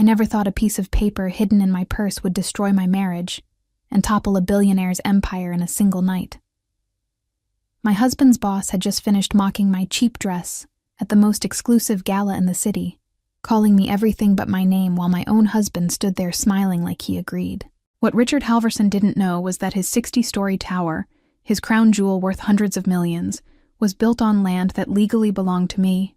I never thought a piece of paper hidden in my purse would destroy my marriage and topple a billionaire's empire in a single night. My husband's boss had just finished mocking my cheap dress at the most exclusive gala in the city, calling me everything but my name while my own husband stood there smiling like he agreed. What Richard Halverson didn't know was that his 60-story tower, his crown jewel worth hundreds of millions, was built on land that legally belonged to me.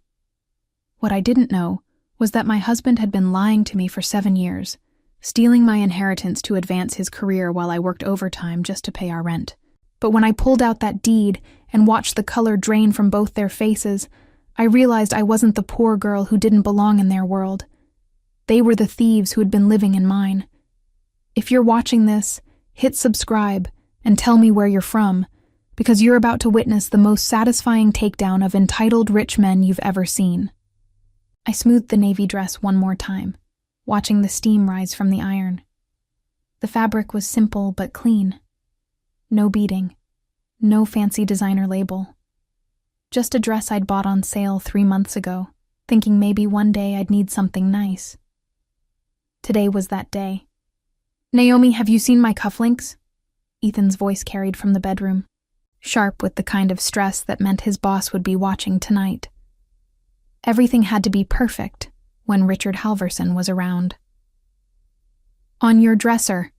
What I didn't know was that my husband had been lying to me for 7 years, stealing my inheritance to advance his career while I worked overtime just to pay our rent. But when I pulled out that deed and watched the color drain from both their faces, I realized I wasn't the poor girl who didn't belong in their world. They were the thieves who had been living in mine. If you're watching this, hit subscribe and tell me where you're from, because you're about to witness the most satisfying takedown of entitled rich men you've ever seen. I smoothed the navy dress one more time, watching the steam rise from the iron. The fabric was simple but clean. No beading, no fancy designer label. Just a dress I'd bought on sale 3 months ago, thinking maybe one day I'd need something nice. Today was that day. "Naomi, have you seen my cufflinks?" Ethan's voice carried from the bedroom, sharp with the kind of stress that meant his boss would be watching tonight. Everything had to be perfect when Richard Halverson was around. "On your dresser,"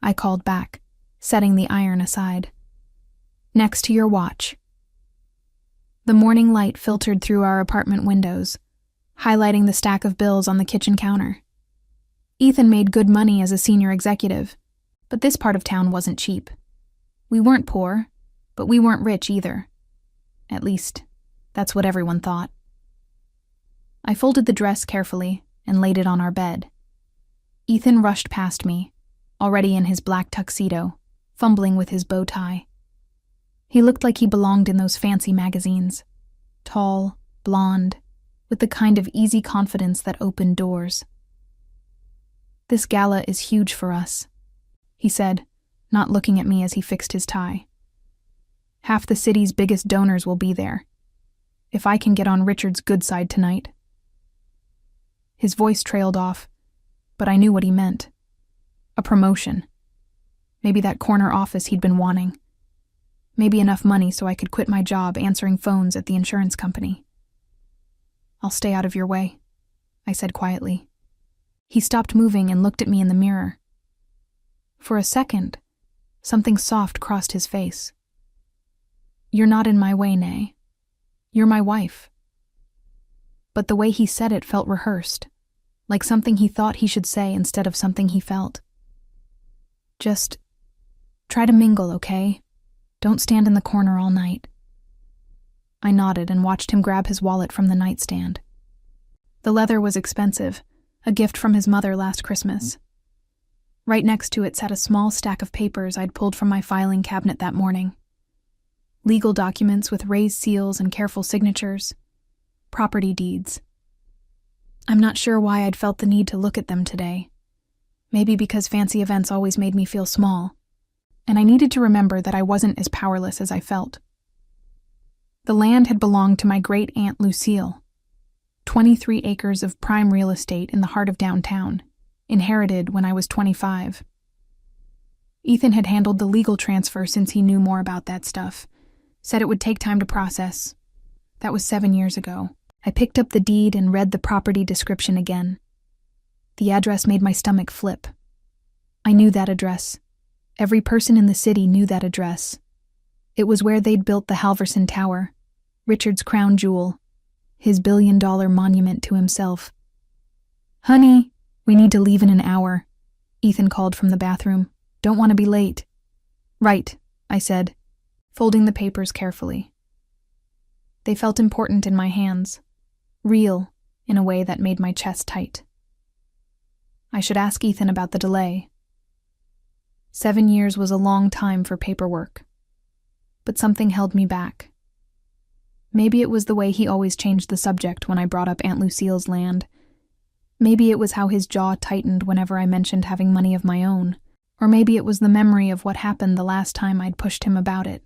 I called back, setting the iron aside. "Next to your watch." The morning light filtered through our apartment windows, highlighting the stack of bills on the kitchen counter. Ethan made good money as a senior executive, but this part of town wasn't cheap. We weren't poor, but we weren't rich either. At least, that's what everyone thought. I folded the dress carefully and laid it on our bed. Ethan rushed past me, already in his black tuxedo, fumbling with his bow tie. He looked like he belonged in those fancy magazines. Tall, blonde, with the kind of easy confidence that opened doors. "This gala is huge for us," he said, not looking at me as he fixed his tie. "Half the city's biggest donors will be there. If I can get on Richard's good side tonight." His voice trailed off, but I knew what he meant. A promotion. Maybe that corner office he'd been wanting. Maybe enough money so I could quit my job answering phones at the insurance company. "I'll stay out of your way," I said quietly. He stopped moving and looked at me in the mirror. For a second, something soft crossed his face. "You're not in my way, Nay. You're my wife." But the way he said it felt rehearsed, like something he thought he should say instead of something he felt. "Just try to mingle, okay? Don't stand in the corner all night." I nodded and watched him grab his wallet from the nightstand. The leather was expensive, a gift from his mother last Christmas. Right next to it sat a small stack of papers I'd pulled from my filing cabinet that morning. Legal documents with raised seals and careful signatures. Property deeds. I'm not sure why I'd felt the need to look at them today. Maybe because fancy events always made me feel small, and I needed to remember that I wasn't as powerless as I felt. The land had belonged to my great-aunt Lucille. 23 acres of prime real estate in the heart of downtown, inherited when I was 25. Ethan had handled the legal transfer since he knew more about that stuff, said it would take time to process. That was 7 years ago. I picked up the deed and read the property description again. The address made my stomach flip. I knew that address. Every person in the city knew that address. It was where they'd built the Halverson Tower, Richard's crown jewel, his billion-dollar monument to himself. "Honey, we need to leave in an hour," Ethan called from the bathroom. "Don't want to be late." "Right," I said, folding the papers carefully. They felt important in my hands, real in a way that made my chest tight. I should ask Ethan about the delay. 7 years was a long time for paperwork, but something held me back. Maybe it was the way he always changed the subject when I brought up Aunt Lucille's land. Maybe it was how his jaw tightened whenever I mentioned having money of my own, or maybe it was the memory of what happened the last time I'd pushed him about it.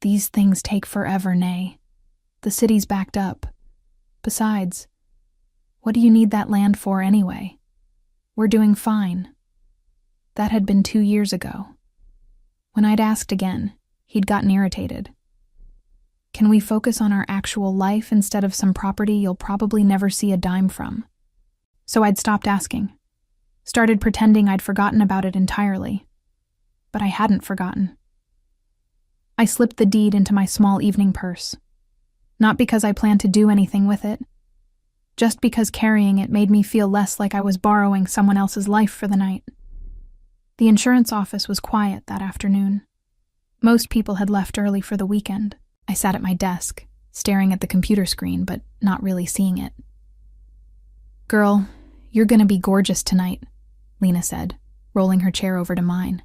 These things take forever, Nay. The city's backed up. Besides, What do you need that land for anyway? We're doing fine. That had been 2 years ago. When I'd asked again, he'd gotten irritated. Can we focus on our actual life instead of some property you'll probably never see a dime from? So I'd stopped asking. Started pretending I'd forgotten about it entirely. But I hadn't forgotten. I slipped the deed into my small evening purse. Not because I planned to do anything with it, just because carrying it made me feel less like I was borrowing someone else's life for the night. The insurance office was quiet that afternoon. Most people had left early for the weekend. I sat at my desk, staring at the computer screen, but not really seeing it. "Girl, you're gonna be gorgeous tonight," Lena said, rolling her chair over to mine.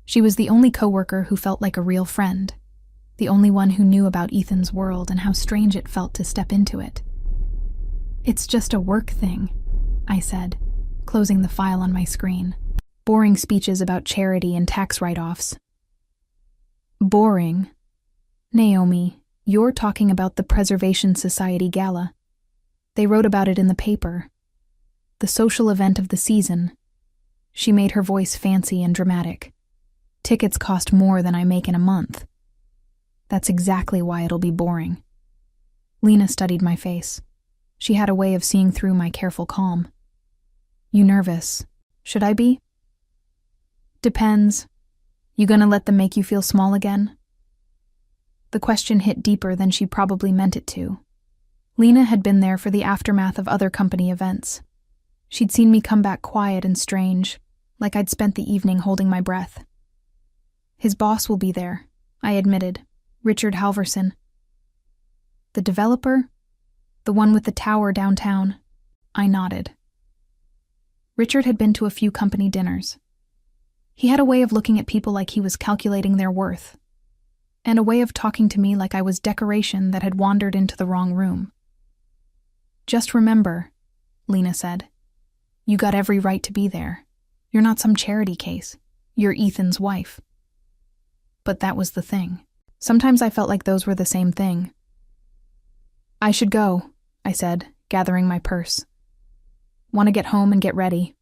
She was the only coworker who felt like a real friend, the only one who knew about Ethan's world and how strange it felt to step into it. "It's just a work thing," I said, closing the file on my screen. Boring speeches about charity and tax write-offs. Boring? Naomi, you're talking about the Preservation Society Gala. They wrote about it in the paper. The social event of the season. She made her voice fancy and dramatic. Tickets cost more than I make in a month. That's exactly why it'll be boring. Lena studied my face. She had a way of seeing through my careful calm. "You nervous? Should I be?" "Depends. You gonna let them make you feel small again?" The question hit deeper than she probably meant it to. Lena had been there for the aftermath of other company events. She'd seen me come back quiet and strange, like I'd spent the evening holding my breath. "His boss will be there," I admitted, Richard Halverson. "The developer? The one with the tower downtown?" I nodded. Richard had been to a few company dinners. He had a way of looking at people like he was calculating their worth, and a way of talking to me like I was decoration that had wandered into the wrong room. "Just remember," Lena said, "you got every right to be there. You're not some charity case. You're Ethan's wife." But that was the thing. Sometimes I felt like those were the same thing. "I should go," I said, gathering my purse. "Want to get home and get ready."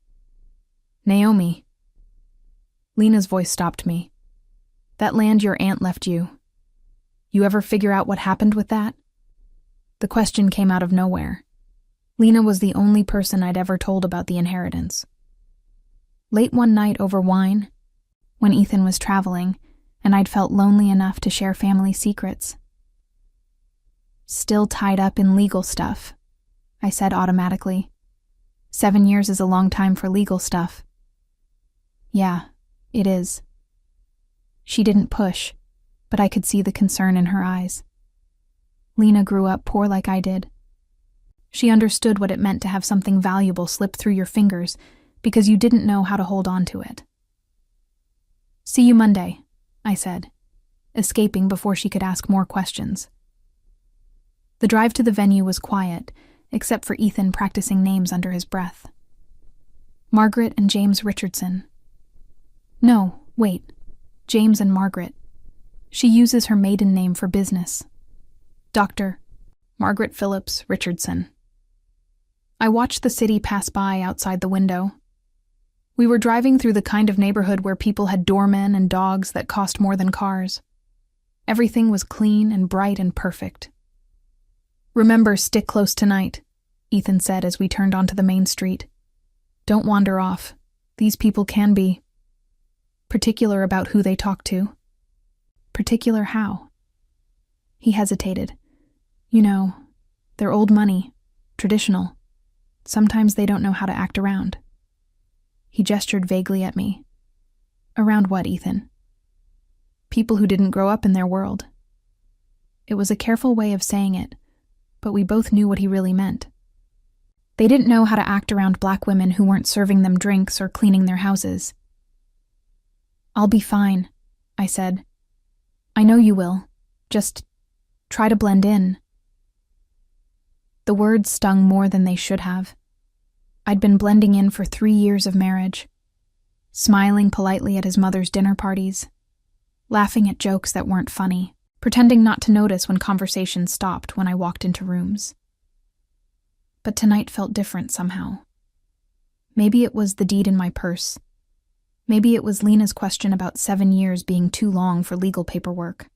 "Naomi." Lena's voice stopped me. "That land your aunt left you. You ever figure out what happened with that?" The question came out of nowhere. Lena was the only person I'd ever told about the inheritance. Late one night over wine, when Ethan was traveling, and I'd felt lonely enough to share family secrets. "Still tied up in legal stuff," I said automatically. 7 years is a long time for legal stuff. "Yeah, it is." She didn't push, but I could see the concern in her eyes. Lena grew up poor like I did. She understood what it meant to have something valuable slip through your fingers because you didn't know how to hold on to it. "See you Monday," I said, escaping before she could ask more questions. The drive to the venue was quiet, except for Ethan practicing names under his breath. "Margaret and James Richardson." "No, wait. James and Margaret. She uses her maiden name for business. Dr. Margaret Phillips Richardson." I watched the city pass by outside the window. We were driving through the kind of neighborhood where people had doormen and dogs that cost more than cars. Everything was clean and bright and perfect. "Remember, stick close tonight," Ethan said as we turned onto the main street. "Don't wander off. These people can be particular about who they talk to." "Particular how?" He hesitated. "You know, they're old money, traditional. Sometimes they don't know how to act around." He gestured vaguely at me. "Around what, Ethan?" "People who didn't grow up in their world." It was a careful way of saying it, but we both knew what he really meant. They didn't know how to act around black women who weren't serving them drinks or cleaning their houses. "I'll be fine," I said. "I know you will. Just try to blend in." The words stung more than they should have. I'd been blending in for 3 years of marriage, smiling politely at his mother's dinner parties, laughing at jokes that weren't funny, pretending not to notice when conversations stopped when I walked into rooms. But tonight felt different somehow. Maybe it was the deed in my purse. Maybe it was Lena's question about 7 years being too long for legal paperwork.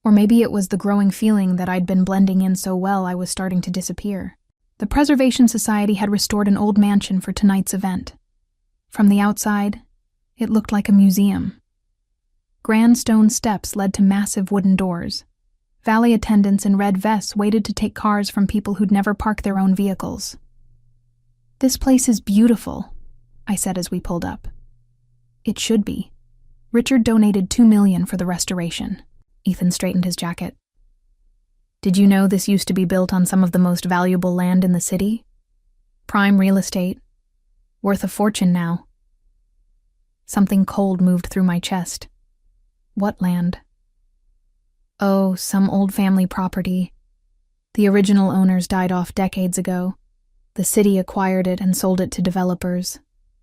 Or maybe it was the growing feeling that I'd been blending in so well I was starting to disappear. The Preservation Society had restored an old mansion for tonight's event. From the outside, it looked like a museum. Grand stone steps led to massive wooden doors. Valet attendants in red vests waited to take cars from people who'd never parked their own vehicles. "This place is beautiful," I said as we pulled up. "It should be. Richard donated $2 million for the restoration." Ethan straightened his jacket. "Did you know this used to be built on some of the most valuable land in the city? Prime real estate. Worth a fortune now." Something cold moved through my chest. "What land?" "Oh, some old family property. The original owners died off decades ago. The city acquired it and sold it to developers.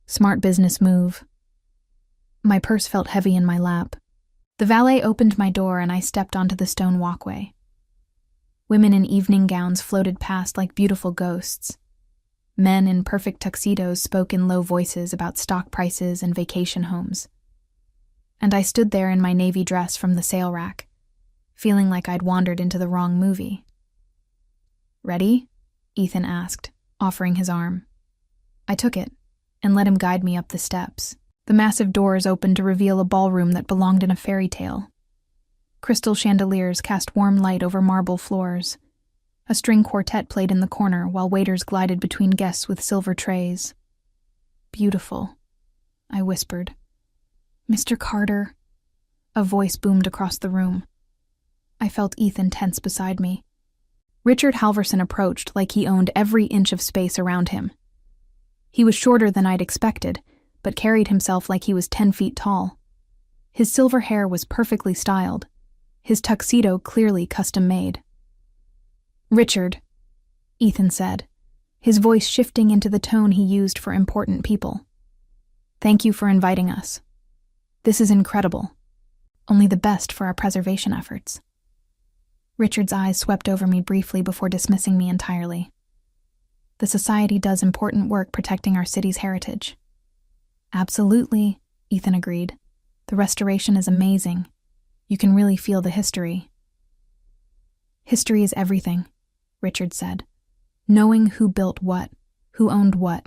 Smart business move." My purse felt heavy in my lap. The valet opened my door and I stepped onto the stone walkway. Women in evening gowns floated past like beautiful ghosts. Men in perfect tuxedos spoke in low voices about stock prices and vacation homes. And I stood there in my navy dress from the sale rack, feeling like I'd wandered into the wrong movie. "Ready?" Ethan asked, offering his arm. I took it and let him guide me up the steps. The massive doors opened to reveal a ballroom that belonged in a fairy tale. Crystal chandeliers cast warm light over marble floors. A string quartet played in the corner while waiters glided between guests with silver trays. "Beautiful," I whispered. "Mr. Carter." A voice boomed across the room. I felt Ethan tense beside me. Richard Halverson approached like he owned every inch of space around him. He was shorter than I'd expected, but carried himself like he was 10 feet tall. His silver hair was perfectly styled, his tuxedo clearly custom-made. "Richard," Ethan said, his voice shifting into the tone he used for important people. "Thank you for inviting us. This is incredible. Only the best for our preservation efforts." Richard's eyes swept over me briefly before dismissing me entirely. "The Society does important work protecting our city's heritage." "Absolutely," Ethan agreed. "The restoration is amazing. You can really feel the history." "History is everything," Richard said. "Knowing who built what, who owned what,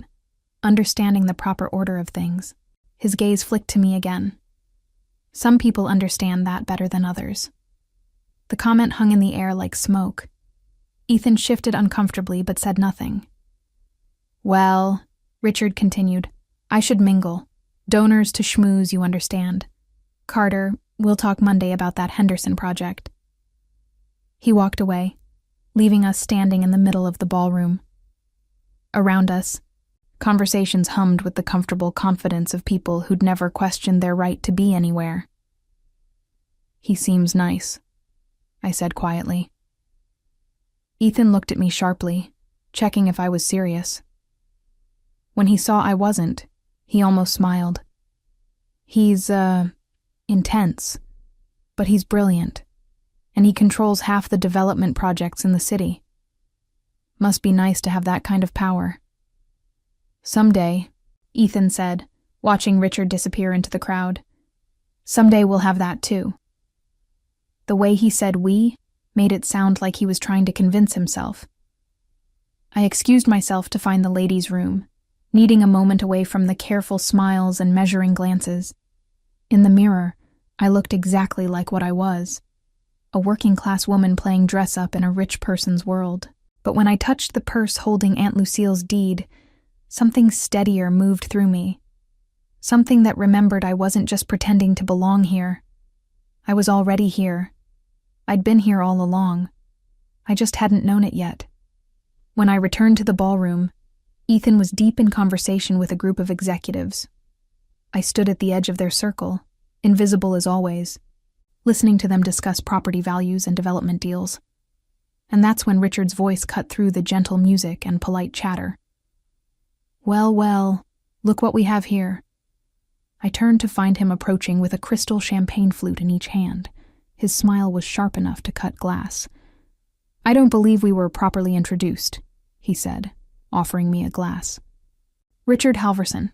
understanding the proper order of things." His gaze flicked to me again. "Some people understand that better than others." The comment hung in the air like smoke. Ethan shifted uncomfortably but said nothing. "Well," Richard continued, "I should mingle. Donors to schmooze, you understand. Carter, we'll talk Monday about that Henderson project." He walked away, leaving us standing in the middle of the ballroom. Around us, conversations hummed with the comfortable confidence of people who'd never questioned their right to be anywhere. "He seems nice," I said quietly. Ethan looked at me sharply, checking if I was serious. When he saw I wasn't, he almost smiled. "He's, intense, but he's brilliant, and he controls half the development projects in the city. Must be nice to have that kind of power." "Someday," Ethan said, watching Richard disappear into the crowd. "Someday we'll have that too." The way he said "we" made it sound like he was trying to convince himself. I excused myself to find the ladies' room, needing a moment away from the careful smiles and measuring glances. In the mirror, I looked exactly like what I was, a working-class woman playing dress-up in a rich person's world. But when I touched the purse holding Aunt Lucille's deed, something steadier moved through me. Something that remembered I wasn't just pretending to belong here. I was already here. I'd been here all along. I just hadn't known it yet. When I returned to the ballroom, Ethan was deep in conversation with a group of executives. I stood at the edge of their circle, invisible as always, listening to them discuss property values and development deals. And that's when Richard's voice cut through the gentle music and polite chatter. "Well, well, look what we have here." I turned to find him approaching with a crystal champagne flute in each hand. His smile was sharp enough to cut glass. "I don't believe we were properly introduced," he said, offering me a glass. Richard Halverson.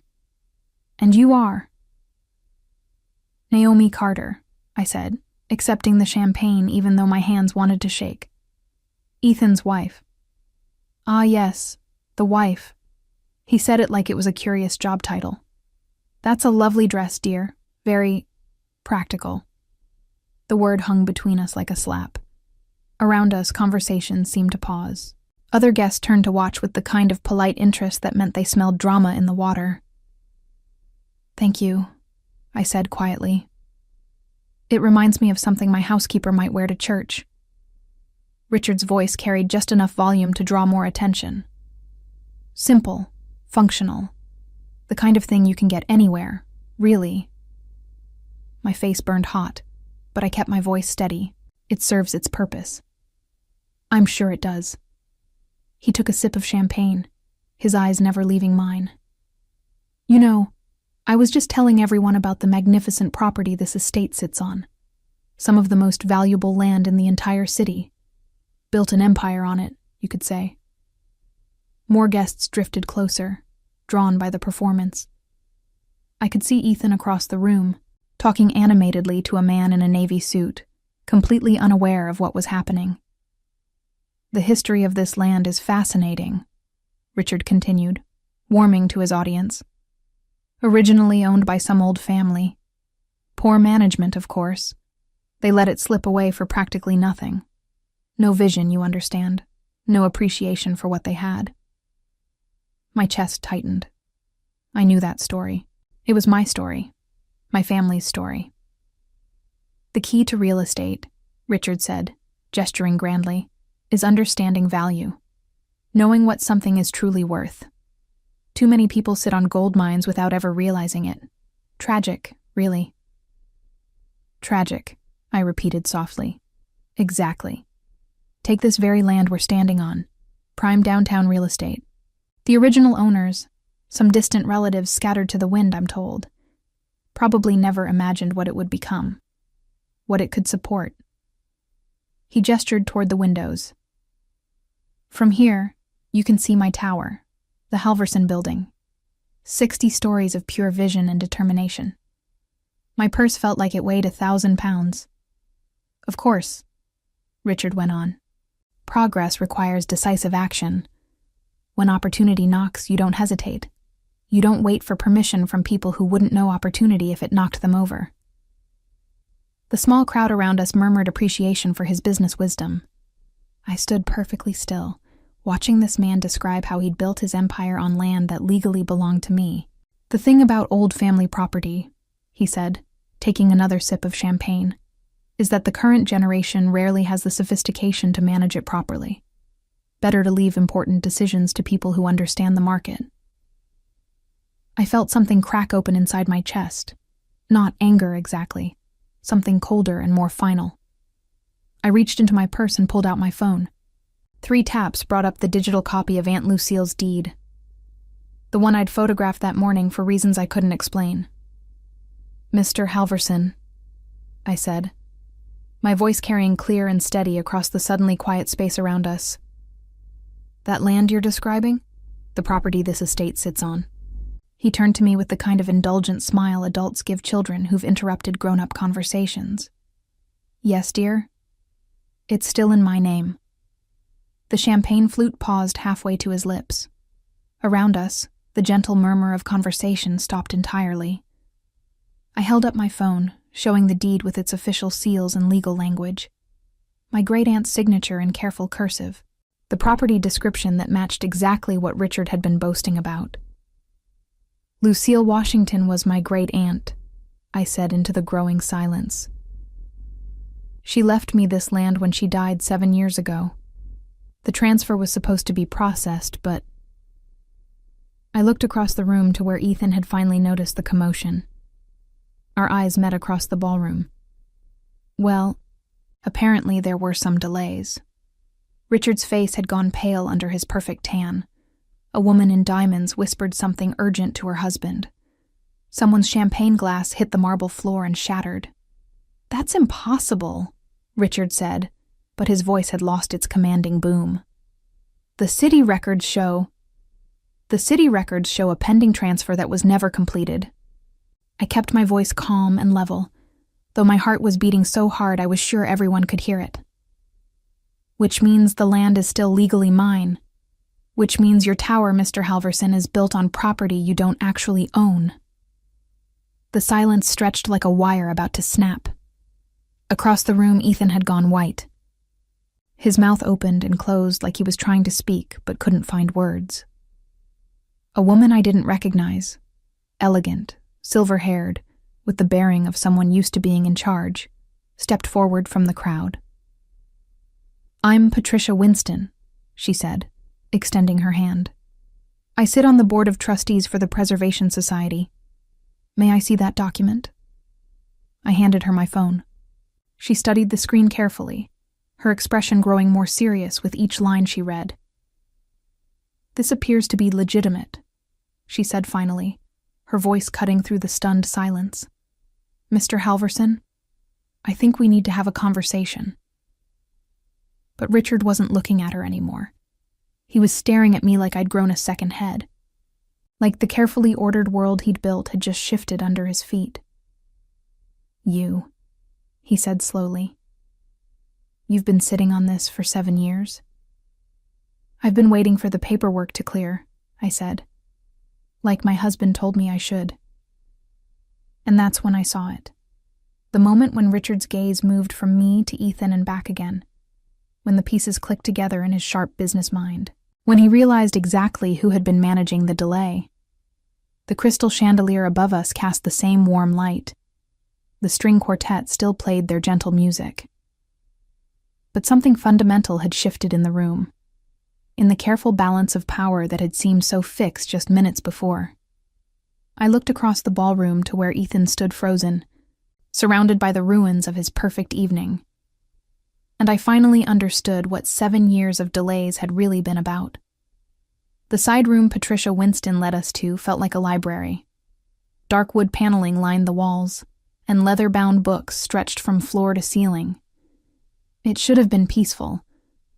And you are? Naomi Carter, I said, accepting the champagne even though my hands wanted to shake. Ethan's wife. Ah, yes, the wife. He said it like it was a curious job title. That's a lovely dress, dear. Very practical. The word hung between us like a slap. Around us, conversation seemed to pause. Other guests turned to watch with the kind of polite interest that meant they smelled drama in the water. Thank you, I said quietly. It reminds me of something my housekeeper might wear to church. Richard's voice carried just enough volume to draw more attention. Simple, functional, the kind of thing you can get anywhere, really. My face burned hot, but I kept my voice steady. It serves its purpose. I'm sure it does. He took a sip of champagne, his eyes never leaving mine. You know, I was just telling everyone about the magnificent property this estate sits on. Some of the most valuable land in the entire city. Built an empire on it, you could say. More guests drifted closer, drawn by the performance. I could see Ethan across the room, talking animatedly to a man in a navy suit, completely unaware of what was happening. The history of this land is fascinating, Richard continued, warming to his audience. Originally owned by some old family. Poor management, of course. They let it slip away for practically nothing. No vision, you understand. No appreciation for what they had. My chest tightened. I knew that story. It was my story. My family's story. The key to real estate, Richard said, gesturing grandly, is understanding value. Knowing what something is truly worth. Too many people sit on gold mines without ever realizing it. Tragic, really. Tragic, I repeated softly. Exactly. Take this very land we're standing on. Prime downtown real estate. The original owners, some distant relatives scattered to the wind, I'm told, probably never imagined what it would become. What it could support. He gestured toward the windows. From here, you can see my tower, the Halverson building. 60 stories of pure vision and determination. My purse felt like it weighed 1,000 pounds. Of course, Richard went on. Progress requires decisive action. When opportunity knocks, you don't hesitate. You don't wait for permission from people who wouldn't know opportunity if it knocked them over. The small crowd around us murmured appreciation for his business wisdom. I stood perfectly still, watching this man describe how he'd built his empire on land that legally belonged to me. The thing about old family property, he said, taking another sip of champagne, is that the current generation rarely has the sophistication to manage it properly. Better to leave important decisions to people who understand the market. I felt something crack open inside my chest. Not anger exactly. Something colder and more final. I reached into my purse and pulled out my phone. 3 taps brought up the digital copy of Aunt Lucille's deed. The one I'd photographed that morning for reasons I couldn't explain. Mr. Halverson, I said, my voice carrying clear and steady across the suddenly quiet space around us. That land you're describing? The property this estate sits on. He turned to me with the kind of indulgent smile adults give children who've interrupted grown-up conversations. Yes, dear? It's still in my name. The champagne flute paused halfway to his lips. Around us, the gentle murmur of conversation stopped entirely. I held up my phone, showing the deed with its official seals and legal language. My great-aunt's signature in careful cursive. The property description that matched exactly what Richard had been boasting about. Lucille Washington was my great-aunt, I said into the growing silence. She left me this land when she died 7 years ago. The transfer was supposed to be processed, but... I looked across the room to where Ethan had finally noticed the commotion. Our eyes met across the ballroom. Well, apparently there were some delays. Richard's face had gone pale under his perfect tan. A woman in diamonds whispered something urgent to her husband. Someone's champagne glass hit the marble floor and shattered. That's impossible, Richard said, but his voice had lost its commanding boom. The city records show a pending transfer that was never completed. I kept my voice calm and level, though my heart was beating so hard I was sure everyone could hear it. Which means the land is still legally mine. Which means your tower, Mr. Halverson, is built on property you don't actually own. The silence stretched like a wire about to snap. Across the room, Ethan had gone white. His mouth opened and closed like he was trying to speak but couldn't find words. A woman I didn't recognize, elegant, silver-haired, with the bearing of someone used to being in charge, stepped forward from the crowd. "I'm Patricia Winston," she said, extending her hand. "I sit on the board of trustees for the Preservation Society. May I see that document?" I handed her my phone. She studied the screen carefully, her expression growing more serious with each line she read. "This appears to be legitimate," she said finally, her voice cutting through the stunned silence. "Mr. Halverson, I think we need to have a conversation." But Richard wasn't looking at her anymore. He was staring at me like I'd grown a second head, like the carefully ordered world he'd built had just shifted under his feet. "You," he said slowly. "You've been sitting on this for 7 years?" "I've been waiting for the paperwork to clear," I said, like my husband told me I should. And that's when I saw it. The moment when Richard's gaze moved from me to Ethan and back again, when the pieces clicked together in his sharp business mind, when he realized exactly who had been managing the delay. The crystal chandelier above us cast the same warm light. The string quartet still played their gentle music. But something fundamental had shifted in the room, in the careful balance of power that had seemed so fixed just minutes before. I looked across the ballroom to where Ethan stood frozen, surrounded by the ruins of his perfect evening. And I finally understood what 7 years of delays had really been about. The side room Patricia Winston led us to felt like a library. Dark wood paneling lined the walls, and leather-bound books stretched from floor to ceiling. It should have been peaceful,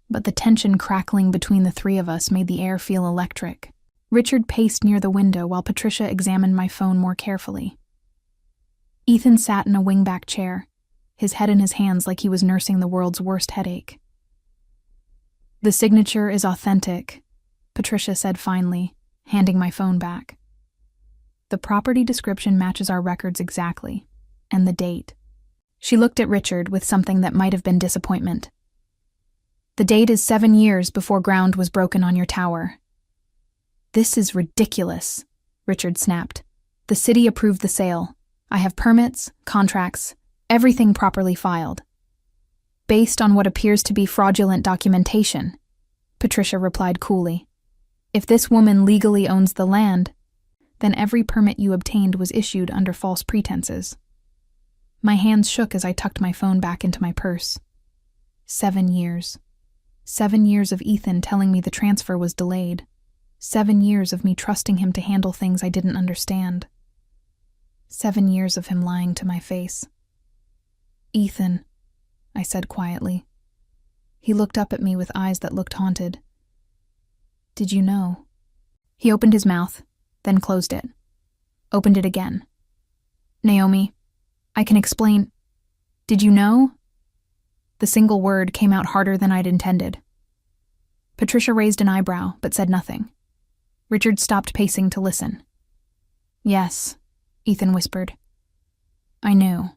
but the tension crackling between the three of us made the air feel electric. Richard paced near the window while Patricia examined my phone more carefully. Ethan sat in a wingback chair, his head in his hands like he was nursing the world's worst headache. "The signature is authentic," Patricia said finally, handing my phone back. "The property description matches our records exactly, and the date." She looked at Richard with something that might have been disappointment. "The date is 7 years before ground was broken on your tower." "This is ridiculous," Richard snapped. "The city approved the sale. I have permits, contracts, everything properly filed." "Based on what appears to be fraudulent documentation," Patricia replied coolly. "If this woman legally owns the land, then every permit you obtained was issued under false pretenses." My hands shook as I tucked my phone back into my purse. 7 years. 7 years of Ethan telling me the transfer was delayed. 7 years of me trusting him to handle things I didn't understand. 7 years of him lying to my face. "Ethan," I said quietly. He looked up at me with eyes that looked haunted. "Did you know?" He opened his mouth, then closed it. Opened it again. "Naomi, I can explain. Did you know?" The single word came out harder than I'd intended. Patricia raised an eyebrow, but said nothing. Richard stopped pacing to listen. "Yes," Ethan whispered. "I knew."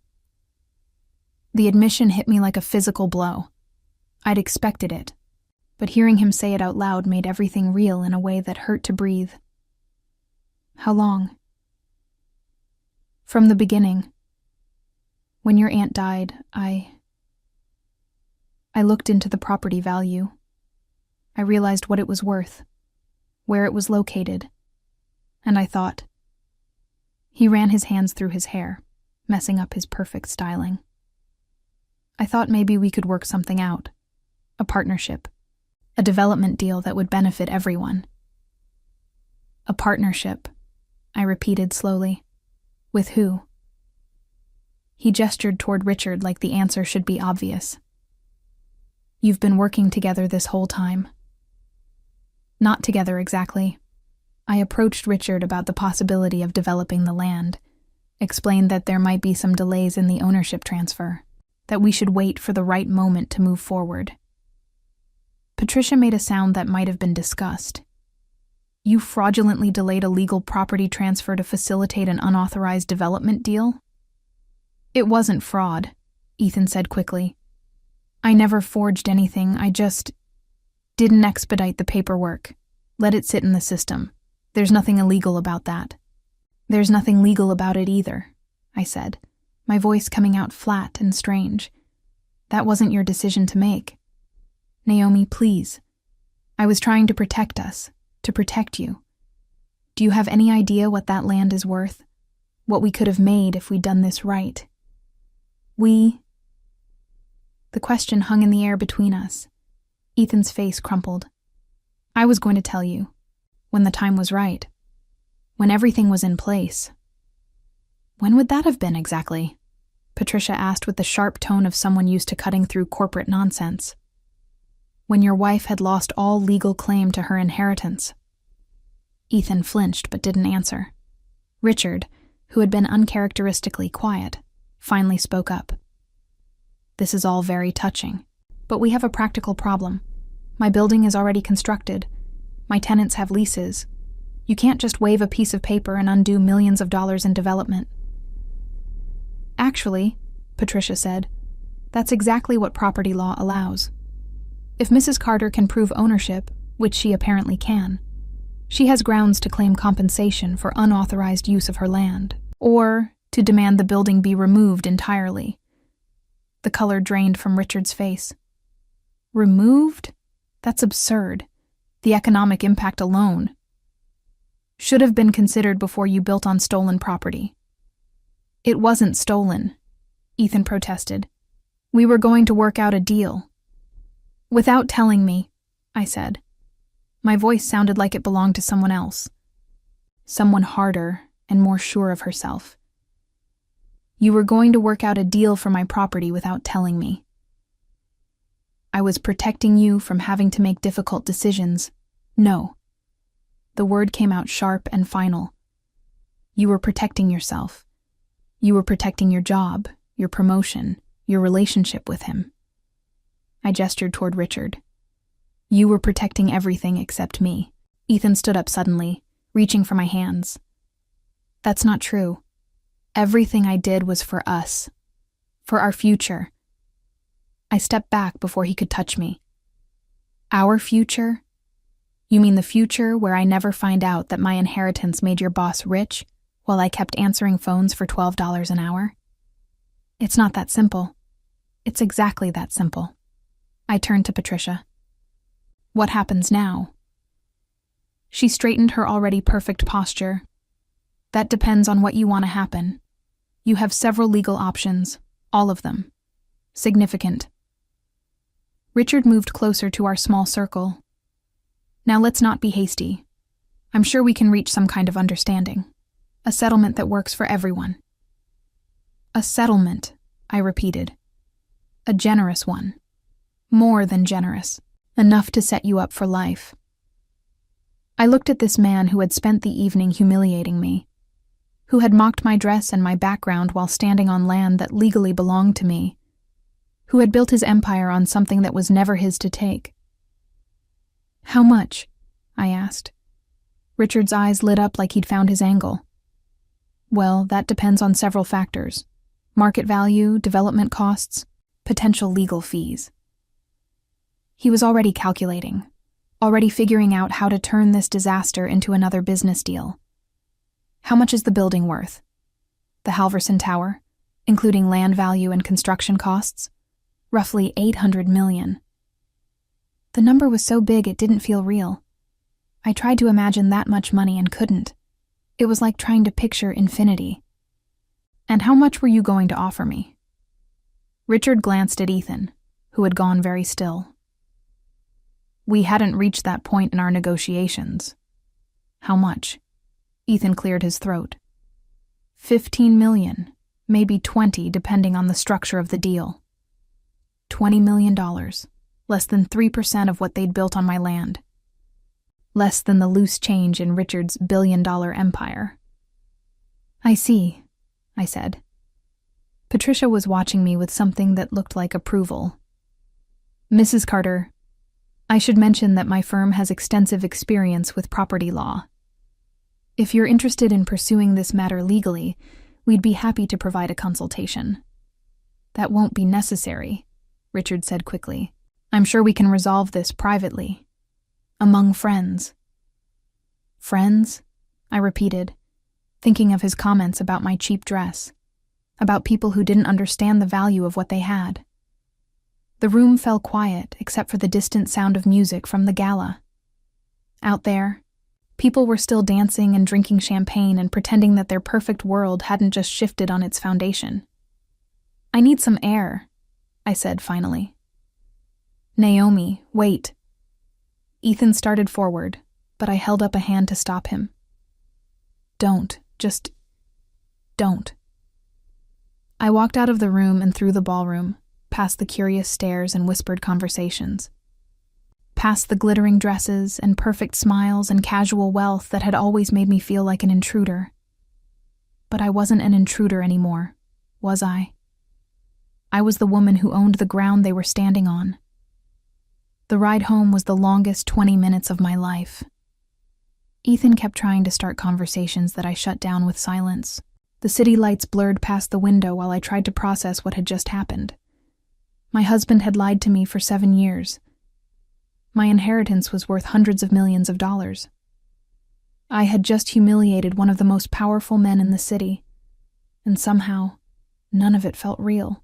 The admission hit me like a physical blow. I'd expected it, but hearing him say it out loud made everything real in a way that hurt to breathe. "How long?" "From the beginning. When your aunt died, I looked into the property value. I realized what it was worth, where it was located, and I thought." He ran his hands through his hair, messing up his perfect styling. "I thought maybe we could work something out. A partnership. A development deal that would benefit everyone." "A partnership," I repeated slowly. "With who?" He gestured toward Richard like the answer should be obvious. "You've been working together this whole time." Not together exactly. I approached Richard about the possibility of developing the land, explained that there might be some delays in the ownership transfer, that we should wait for the right moment to move forward. Patricia made a sound that might have been disgust. You fraudulently delayed a legal property transfer to facilitate an unauthorized development deal? It wasn't fraud, Ethan said quickly. I never forged anything, I just didn't expedite the paperwork. Let it sit in the system. There's nothing illegal about that. There's nothing legal about it either, I said, my voice coming out flat and strange. That wasn't your decision to make. Naomi, please. I was trying to protect us, to protect you. Do you have any idea what that land is worth? What we could have made if we'd done this right? The question hung in the air between us. Ethan's face crumpled. I was going to tell you, when the time was right, when everything was in place. When would that have been exactly? Patricia asked with the sharp tone of someone used to cutting through corporate nonsense. When your wife had lost all legal claim to her inheritance. Ethan flinched but didn't answer. Richard, who had been uncharacteristically quiet, finally spoke up. This is all very touching, but we have a practical problem. My building is already constructed. My tenants have leases. You can't just wave a piece of paper and undo millions of dollars in development. Actually, Patricia said, that's exactly what property law allows. If Mrs. Carter can prove ownership, which she apparently can, she has grounds to claim compensation for unauthorized use of her land, or to demand the building be removed entirely. The color drained from Richard's face. Removed? That's absurd. The economic impact alone should have been considered before you built on stolen property. It wasn't stolen, Ethan protested. We were going to work out a deal. Without telling me, I said. My voice sounded like it belonged to someone else. Someone harder and more sure of herself. You were going to work out a deal for my property without telling me. I was protecting you from having to make difficult decisions. No. The word came out sharp and final. You were protecting yourself. You were protecting your job, your promotion, your relationship with him. I gestured toward Richard. You were protecting everything except me. Ethan stood up suddenly, reaching for my hands. That's not true. Everything I did was for us. For our future. I stepped back before he could touch me. Our future? You mean the future where I never find out that my inheritance made your boss rich while I kept answering phones for $12 an hour? It's not that simple. It's exactly that simple. I turned to Patricia. What happens now? She straightened her already perfect posture. That depends on what you want to happen. You have several legal options, all of them. Significant. Richard moved closer to our small circle. Now let's not be hasty. I'm sure we can reach some kind of understanding. A settlement that works for everyone. A settlement, I repeated. A generous one. More than generous. Enough to set you up for life. I looked at this man who had spent the evening humiliating me, who had mocked my dress and my background while standing on land that legally belonged to me, who had built his empire on something that was never his to take. How much? I asked. Richard's eyes lit up like he'd found his angle. Well, that depends on several factors. Market value, development costs, potential legal fees. He was already calculating, already figuring out how to turn this disaster into another business deal. How much is the building worth? The Halverson Tower, including land value and construction costs? Roughly $800 million. The number was so big it didn't feel real. I tried to imagine that much money and couldn't. It was like trying to picture infinity. And how much were you going to offer me? Richard glanced at Ethan, who had gone very still. We hadn't reached that point in our negotiations. How much? Ethan cleared his throat. 15 million, maybe 20 depending on the structure of the deal. $20 million, less than 3% of what they'd built on my land. less than the loose change in Richard's billion-dollar empire. I see, I said. Patricia was watching me with something that looked like approval. Mrs. Carter, I should mention that my firm has extensive experience with property law. If you're interested in pursuing this matter legally, we'd be happy to provide a consultation. That won't be necessary, Richard said quickly. I'm sure we can resolve this privately. Among friends. Friends? I repeated, thinking of his comments about my cheap dress, about people who didn't understand the value of what they had. The room fell quiet except for the distant sound of music from the Gala. Out there, people were still dancing and drinking champagne and pretending that their perfect world hadn't just shifted on its foundation. I need some air, I said finally. Naomi, wait. Ethan started forward, but I held up a hand to stop him. Don't. Just don't. I walked out of the room and through the ballroom, past the curious stares and whispered conversations, past the glittering dresses and perfect smiles and casual wealth that had always made me feel like an intruder. But I wasn't an intruder anymore, was I? I was the woman who owned the ground they were standing on. The ride home was the longest 20 minutes of my life. Ethan kept trying to start conversations that I shut down with silence. The city lights blurred past the window while I tried to process what had just happened. My husband had lied to me for 7 years. My inheritance was worth hundreds of millions of dollars. I had just humiliated one of the most powerful men in the city, and somehow, none of it felt real.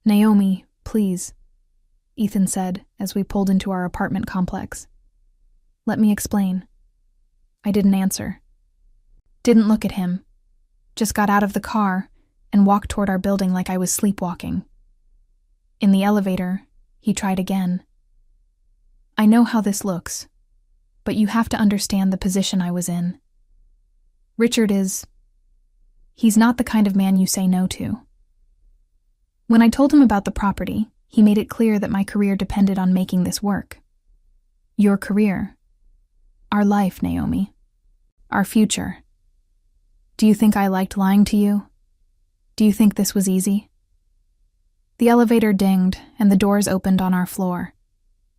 Naomi, please, Ethan said as we pulled into our apartment complex. Let me explain. I didn't answer. Didn't look at him. Just got out of the car and walked toward our building like I was sleepwalking. In the elevator, he tried again. I know how this looks, but you have to understand the position I was in. Richard he's not the kind of man you say no to. When I told him about the property, he made it clear that my career depended on making this work. Your career. Our life, Naomi. Our future. Do you think I liked lying to you? Do you think this was easy? The elevator dinged and the doors opened on our floor.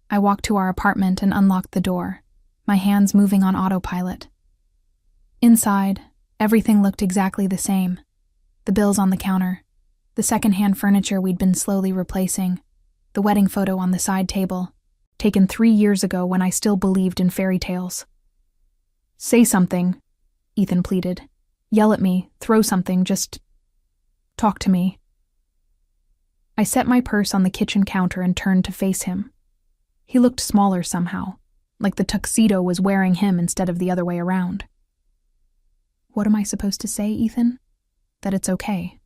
I walked to our apartment and unlocked the door, my hands moving on autopilot. Inside, everything looked exactly the same. The bills on the counter, the secondhand furniture we'd been slowly replacing, the wedding photo on the side table, taken 3 years ago when I still believed in fairy tales. Say something, Ethan pleaded. Yell at me, throw something, just talk to me. I set my purse on the kitchen counter and turned to face him. He looked smaller somehow, like the tuxedo was wearing him instead of the other way around. What am I supposed to say, Ethan? That it's okay.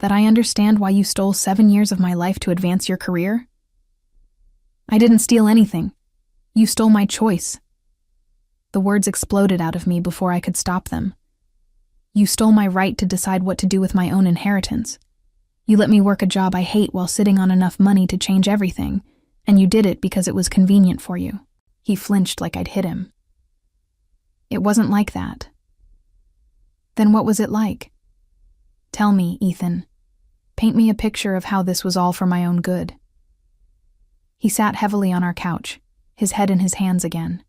That I understand why you stole 7 years of my life to advance your career? I didn't steal anything. You stole my choice. The words exploded out of me before I could stop them. You stole my right to decide what to do with my own inheritance. You let me work a job I hate while sitting on enough money to change everything, and you did it because it was convenient for you. He flinched like I'd hit him. It wasn't like that. Then what was it like? Tell me, Ethan. Paint me a picture of how this was all for my own good. He sat heavily on our couch, his head in his hands again.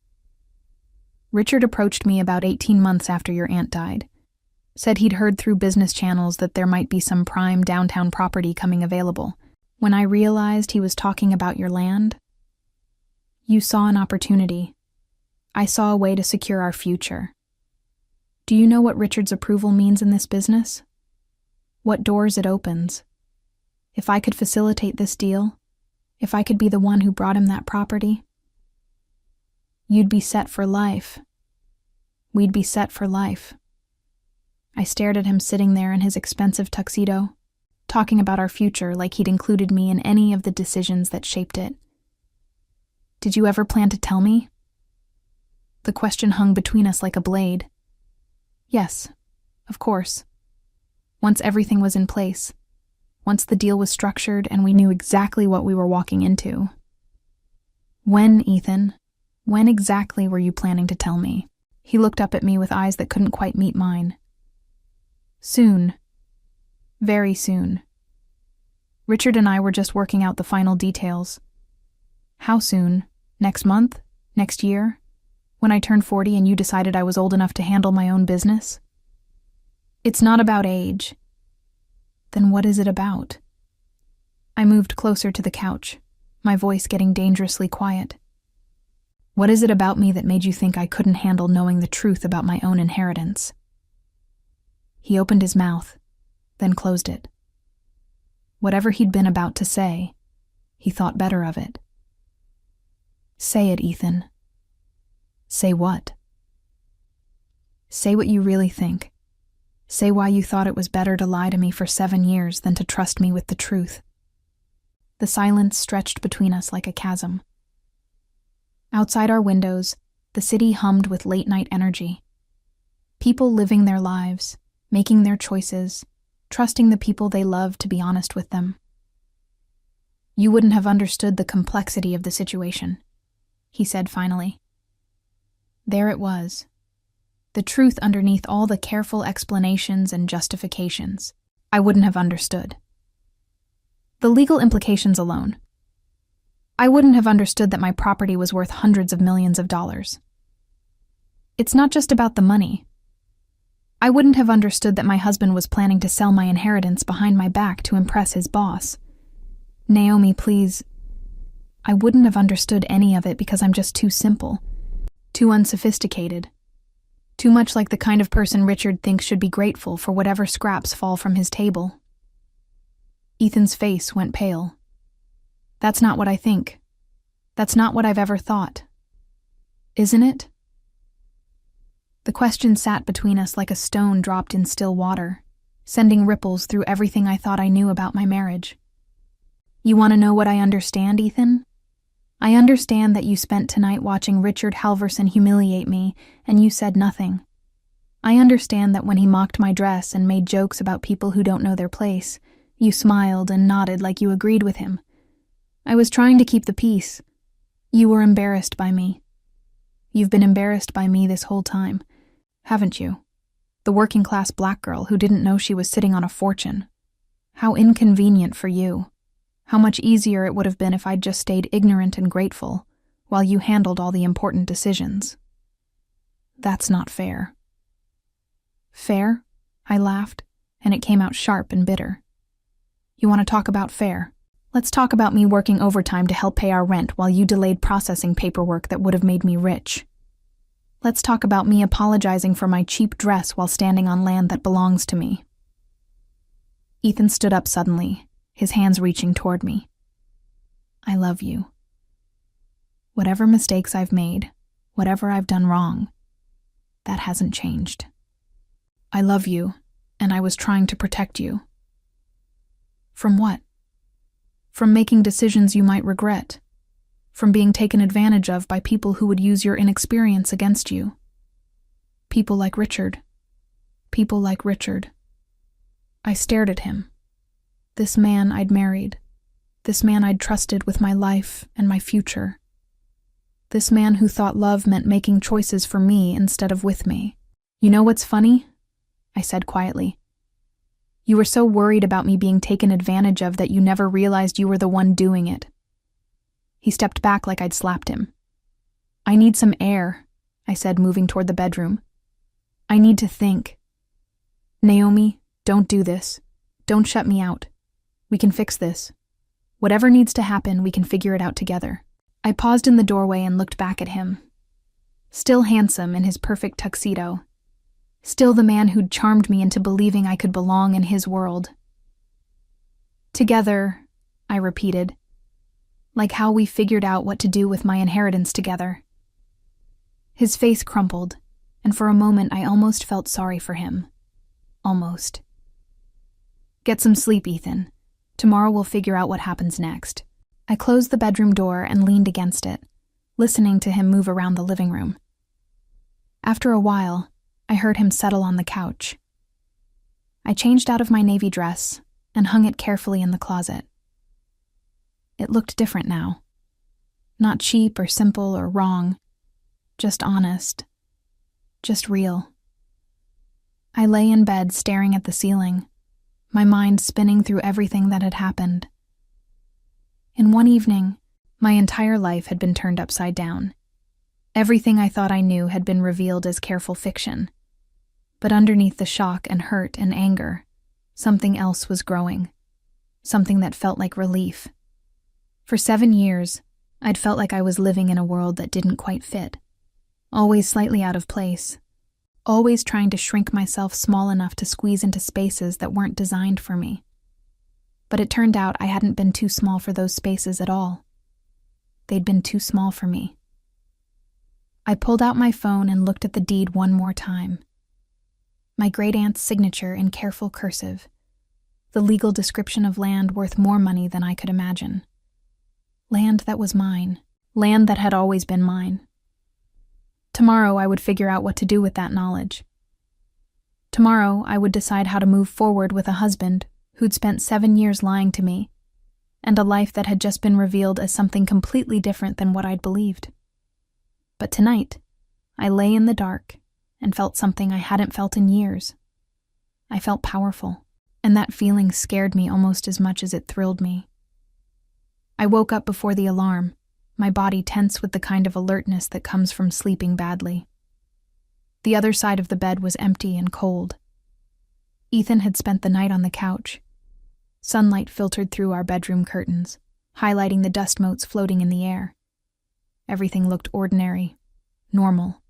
Richard approached me about 18 months after your aunt died. Said he'd heard through business channels that there might be some prime downtown property coming available. When I realized he was talking about your land, you saw an opportunity. I saw a way to secure our future. Do you know what Richard's approval means in this business? What doors it opens? If I could facilitate this deal, if I could be the one who brought him that property, you'd be set for life. We'd be set for life. I stared at him sitting there in his expensive tuxedo, talking about our future like he'd included me in any of the decisions that shaped it. Did you ever plan to tell me? The question hung between us like a blade. Yes, of course. Once everything was in place, once the deal was structured and we knew exactly what we were walking into. When, Ethan? When exactly were you planning to tell me? He looked up at me with eyes that couldn't quite meet mine. Soon. Very soon. Richard and I were just working out the final details. How soon? Next month? Next year? When I turned 40 and you decided I was old enough to handle my own business? It's not about age. Then what is it about? I moved closer to the couch, my voice getting dangerously quiet. What is it about me that made you think I couldn't handle knowing the truth about my own inheritance? He opened his mouth, then closed it. Whatever he'd been about to say, he thought better of it. Say it, Ethan. Say what? Say what you really think. Say why you thought it was better to lie to me for 7 years than to trust me with the truth. The silence stretched between us like a chasm. Outside our windows, the city hummed with late-night energy. People living their lives, making their choices, trusting the people they love to be honest with them. You wouldn't have understood the complexity of the situation, he said finally. There it was. The truth underneath all the careful explanations and justifications. I wouldn't have understood. The legal implications alone. I wouldn't have understood that my property was worth hundreds of millions of dollars. It's not just about the money. I wouldn't have understood that my husband was planning to sell my inheritance behind my back to impress his boss. Naomi, please. I wouldn't have understood any of it because I'm just too simple, too unsophisticated, too much like the kind of person Richard thinks should be grateful for whatever scraps fall from his table. Ethan's face went pale. That's not what I think. That's not what I've ever thought. Isn't it? The question sat between us like a stone dropped in still water, sending ripples through everything I thought I knew about my marriage. You want to know what I understand, Ethan? I understand that you spent tonight watching Richard Halverson humiliate me, and you said nothing. I understand that when he mocked my dress and made jokes about people who don't know their place, you smiled and nodded like you agreed with him. I was trying to keep the peace. You were embarrassed by me. You've been embarrassed by me this whole time, haven't you? The working-class black girl who didn't know she was sitting on a fortune. How inconvenient for you. How much easier it would have been if I'd just stayed ignorant and grateful, while you handled all the important decisions. That's not fair. Fair? I laughed, and it came out sharp and bitter. You want to talk about fair? Let's talk about me working overtime to help pay our rent while you delayed processing paperwork that would have made me rich. Let's talk about me apologizing for my cheap dress while standing on land that belongs to me. Ethan stood up suddenly, his hands reaching toward me. I love you. Whatever mistakes I've made, whatever I've done wrong, that hasn't changed. I love you, and I was trying to protect you. From what? From making decisions you might regret. From being taken advantage of by people who would use your inexperience against you. People like Richard. People like Richard. I stared at him. This man I'd married. This man I'd trusted with my life and my future. This man who thought love meant making choices for me instead of with me. You know what's funny? I said quietly. You were so worried about me being taken advantage of that you never realized you were the one doing it. He stepped back like I'd slapped him. I need some air, I said, moving toward the bedroom. I need to think. Naomi, don't do this. Don't shut me out. We can fix this. Whatever needs to happen, we can figure it out together. I paused in the doorway and looked back at him. Still handsome in his perfect tuxedo. Still the man who'd charmed me into believing I could belong in his world. Together, I repeated, like how we figured out what to do with my inheritance together. His face crumpled, and for a moment I almost felt sorry for him. Almost. Get some sleep, Ethan. Tomorrow we'll figure out what happens next. I closed the bedroom door and leaned against it, listening to him move around the living room. After a while, I heard him settle on the couch. I changed out of my navy dress and hung it carefully in the closet. It looked different now. Not cheap or simple or wrong, just honest, just real. I lay in bed staring at the ceiling, my mind spinning through everything that had happened. In one evening, my entire life had been turned upside down. Everything I thought I knew had been revealed as careful fiction. But underneath the shock and hurt and anger, something else was growing. Something that felt like relief. For 7 years, I'd felt like I was living in a world that didn't quite fit. Always slightly out of place. Always trying to shrink myself small enough to squeeze into spaces that weren't designed for me. But it turned out I hadn't been too small for those spaces at all. They'd been too small for me. I pulled out my phone and looked at the deed one more time. My great-aunt's signature in careful cursive. The legal description of land worth more money than I could imagine. Land that was mine. Land that had always been mine. Tomorrow I would figure out what to do with that knowledge. Tomorrow I would decide how to move forward with a husband who'd spent 7 years lying to me, and a life that had just been revealed as something completely different than what I'd believed. But tonight, I lay in the dark and felt something I hadn't felt in years. I felt powerful, and that feeling scared me almost as much as it thrilled me. I woke up before the alarm, my body tense with the kind of alertness that comes from sleeping badly. The other side of the bed was empty and cold. Ethan had spent the night on the couch. Sunlight filtered through our bedroom curtains, highlighting the dust motes floating in the air. Everything looked ordinary, normal,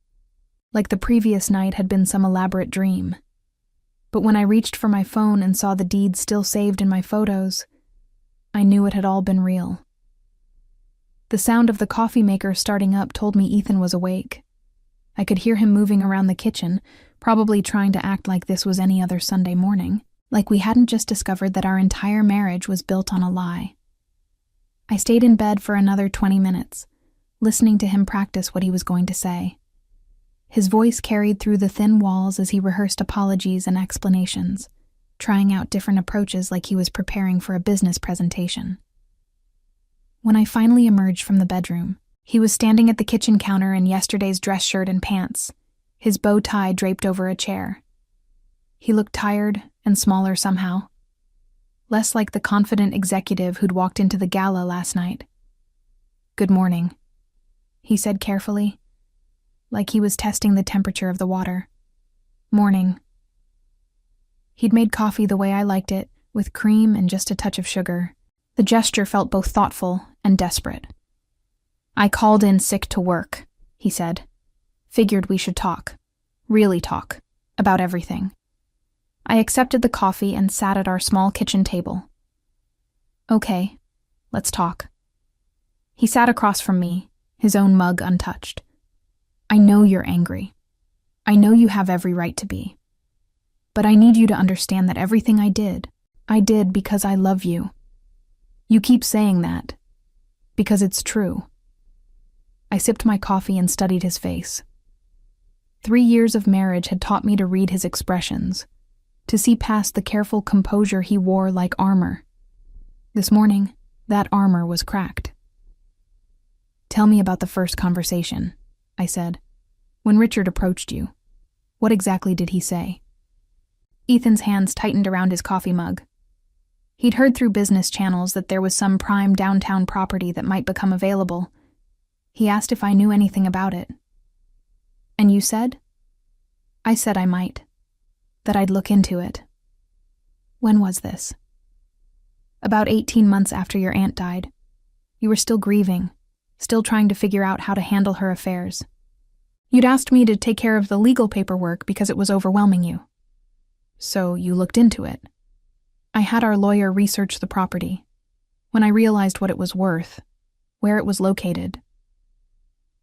like the previous night had been some elaborate dream. But when I reached for my phone and saw the deed still saved in my photos, I knew it had all been real. The sound of the coffee maker starting up told me Ethan was awake. I could hear him moving around the kitchen, probably trying to act like this was any other Sunday morning, like we hadn't just discovered that our entire marriage was built on a lie. I stayed in bed for another 20 minutes, listening to him practice what he was going to say. His voice carried through the thin walls as he rehearsed apologies and explanations, trying out different approaches like he was preparing for a business presentation. When I finally emerged from the bedroom, he was standing at the kitchen counter in yesterday's dress shirt and pants, his bow tie draped over a chair. He looked tired and smaller somehow, less like the confident executive who'd walked into the Gala last night. "Good morning," he said carefully, like he was testing the temperature of the water. "Morning." He'd made coffee the way I liked it, with cream and just a touch of sugar. The gesture felt both thoughtful and desperate. "I called in sick to work," he said. "Figured we should talk. Really talk. About everything." I accepted the coffee and sat at our small kitchen table. "Okay, let's talk." He sat across from me, his own mug untouched. "I know you're angry. I know you have every right to be. But I need you to understand that everything I did because I love you. You keep saying that, because it's true." I sipped my coffee and studied his face. 3 years of marriage had taught me to read his expressions, to see past the careful composure he wore like armor. This morning, that armor was cracked. "Tell me about the first conversation," I said. "When Richard approached you, what exactly did he say?" Ethan's hands tightened around his coffee mug. He'd heard through business channels that there was some prime downtown property that might become available. He asked if I knew anything about it. "And you said?" I said I might, that I'd look into it. "When was this?" "About 18 months after your aunt died. You were still grieving, still trying to figure out how to handle her affairs. You'd asked me to take care of the legal paperwork because it was overwhelming you. So you looked into it. I had our lawyer research the property. When I realized what it was worth, where it was located."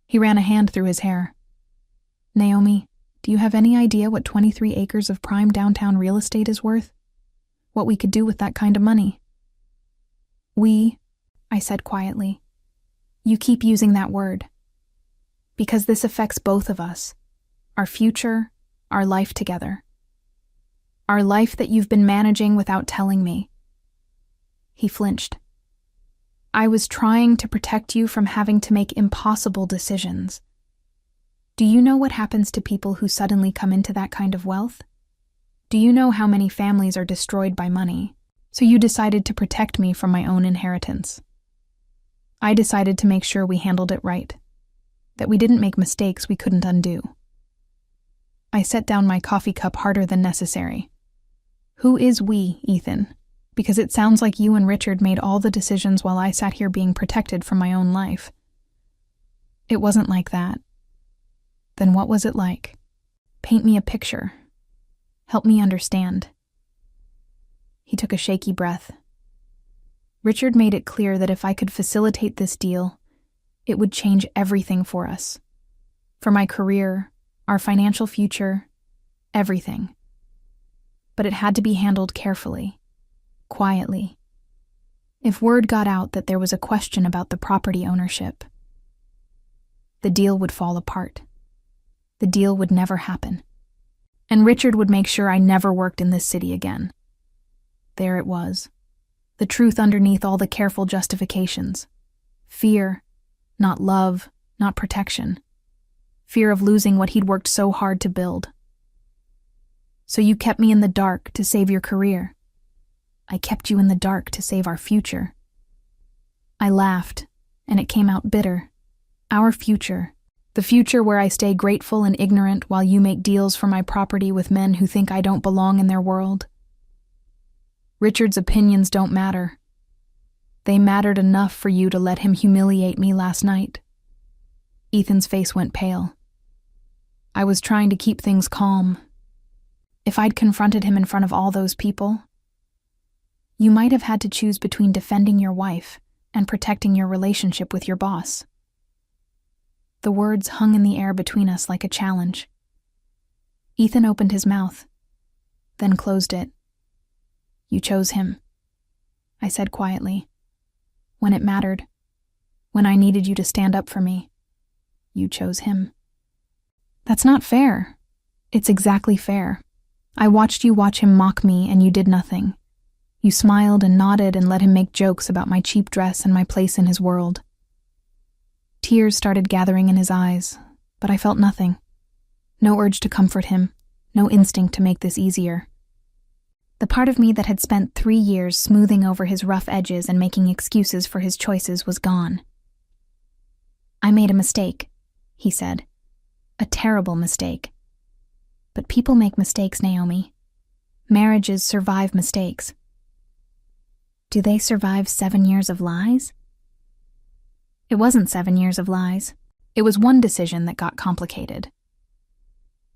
He ran a hand through his hair. "Naomi, do you have any idea what 23 acres of prime downtown real estate is worth? What we could do with that kind of money?" I said quietly. "You keep using that word. Because this affects both of us. Our future, our life together. Our life that you've been managing without telling me." He flinched. "I was trying to protect you from having to make impossible decisions. Do you know what happens to people who suddenly come into that kind of wealth? Do you know how many families are destroyed by money? So you decided to protect me from my own inheritance. I decided to make sure we handled it right, that we didn't make mistakes we couldn't undo. I set down my coffee cup harder than necessary. Who is we, Ethan? Because it sounds like you and Richard made all the decisions while I sat here being protected from my own life. It wasn't like that. Then what was it like? Paint me a picture. Help me understand. He took a shaky breath. Richard made it clear that if I could facilitate this deal, it would change everything for us. For my career, our financial future, everything. But it had to be handled carefully, quietly. If word got out that there was a question about the property ownership, the deal would fall apart. The deal would never happen. And Richard would make sure I never worked in this city again. There it was. The truth underneath all the careful justifications. Fear, not love, not protection. Fear of losing what he'd worked so hard to build. So you kept me in the dark to save your career. I kept you in the dark to save our future. I laughed, and it came out bitter. Our future. The future where I stay grateful and ignorant while you make deals for my property with men who think I don't belong in their world. Richard's opinions don't matter. They mattered enough for you to let him humiliate me last night. Ethan's face went pale. I was trying to keep things calm. If I'd confronted him in front of all those people, you might have had to choose between defending your wife and protecting your relationship with your boss. The words hung in the air between us like a challenge. Ethan opened his mouth, then closed it. You chose him, I said quietly. When it mattered, when I needed you to stand up for me, you chose him. That's not fair. It's exactly fair. I watched you watch him mock me and you did nothing. You smiled and nodded and let him make jokes about my cheap dress and my place in his world. Tears started gathering in his eyes, but I felt nothing. No urge to comfort him, no instinct to make this easier. The part of me that had spent 3 years smoothing over his rough edges and making excuses for his choices was gone. I made a mistake, he said. A terrible mistake. But people make mistakes, Naomi. Marriages survive mistakes. Do they survive 7 years of lies? It wasn't 7 years of lies. It was one decision that got complicated.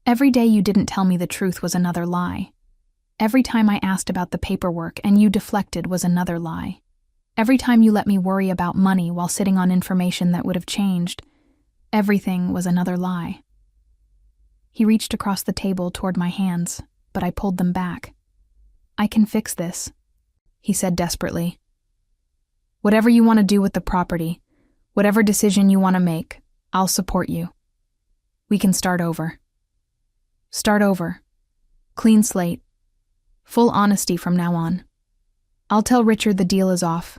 Every day you didn't tell me the truth was another lie. Every time I asked about the paperwork and you deflected was another lie. Every time you let me worry about money while sitting on information that would have changed, everything was another lie. He reached across the table toward my hands, but I pulled them back. I can fix this, he said desperately. Whatever you want to do with the property, whatever decision you want to make, I'll support you. We can start over. Start over. Clean slate. Full honesty from now on. I'll tell Richard the deal is off,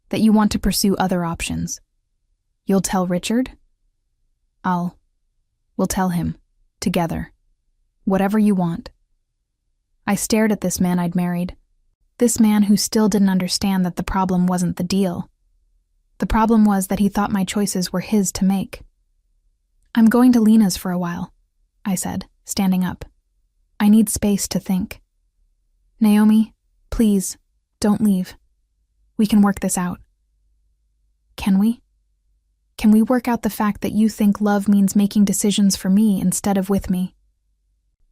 that you want to pursue other options. You'll tell Richard? We'll tell him, together. Whatever you want. I stared at this man I'd married. This man who still didn't understand that the problem wasn't the deal. The problem was that he thought my choices were his to make. I'm going to Lena's for a while, I said, standing up. I need space to think. Naomi, please, don't leave. We can work this out. Can we? Can we work out the fact that you think love means making decisions for me instead of with me?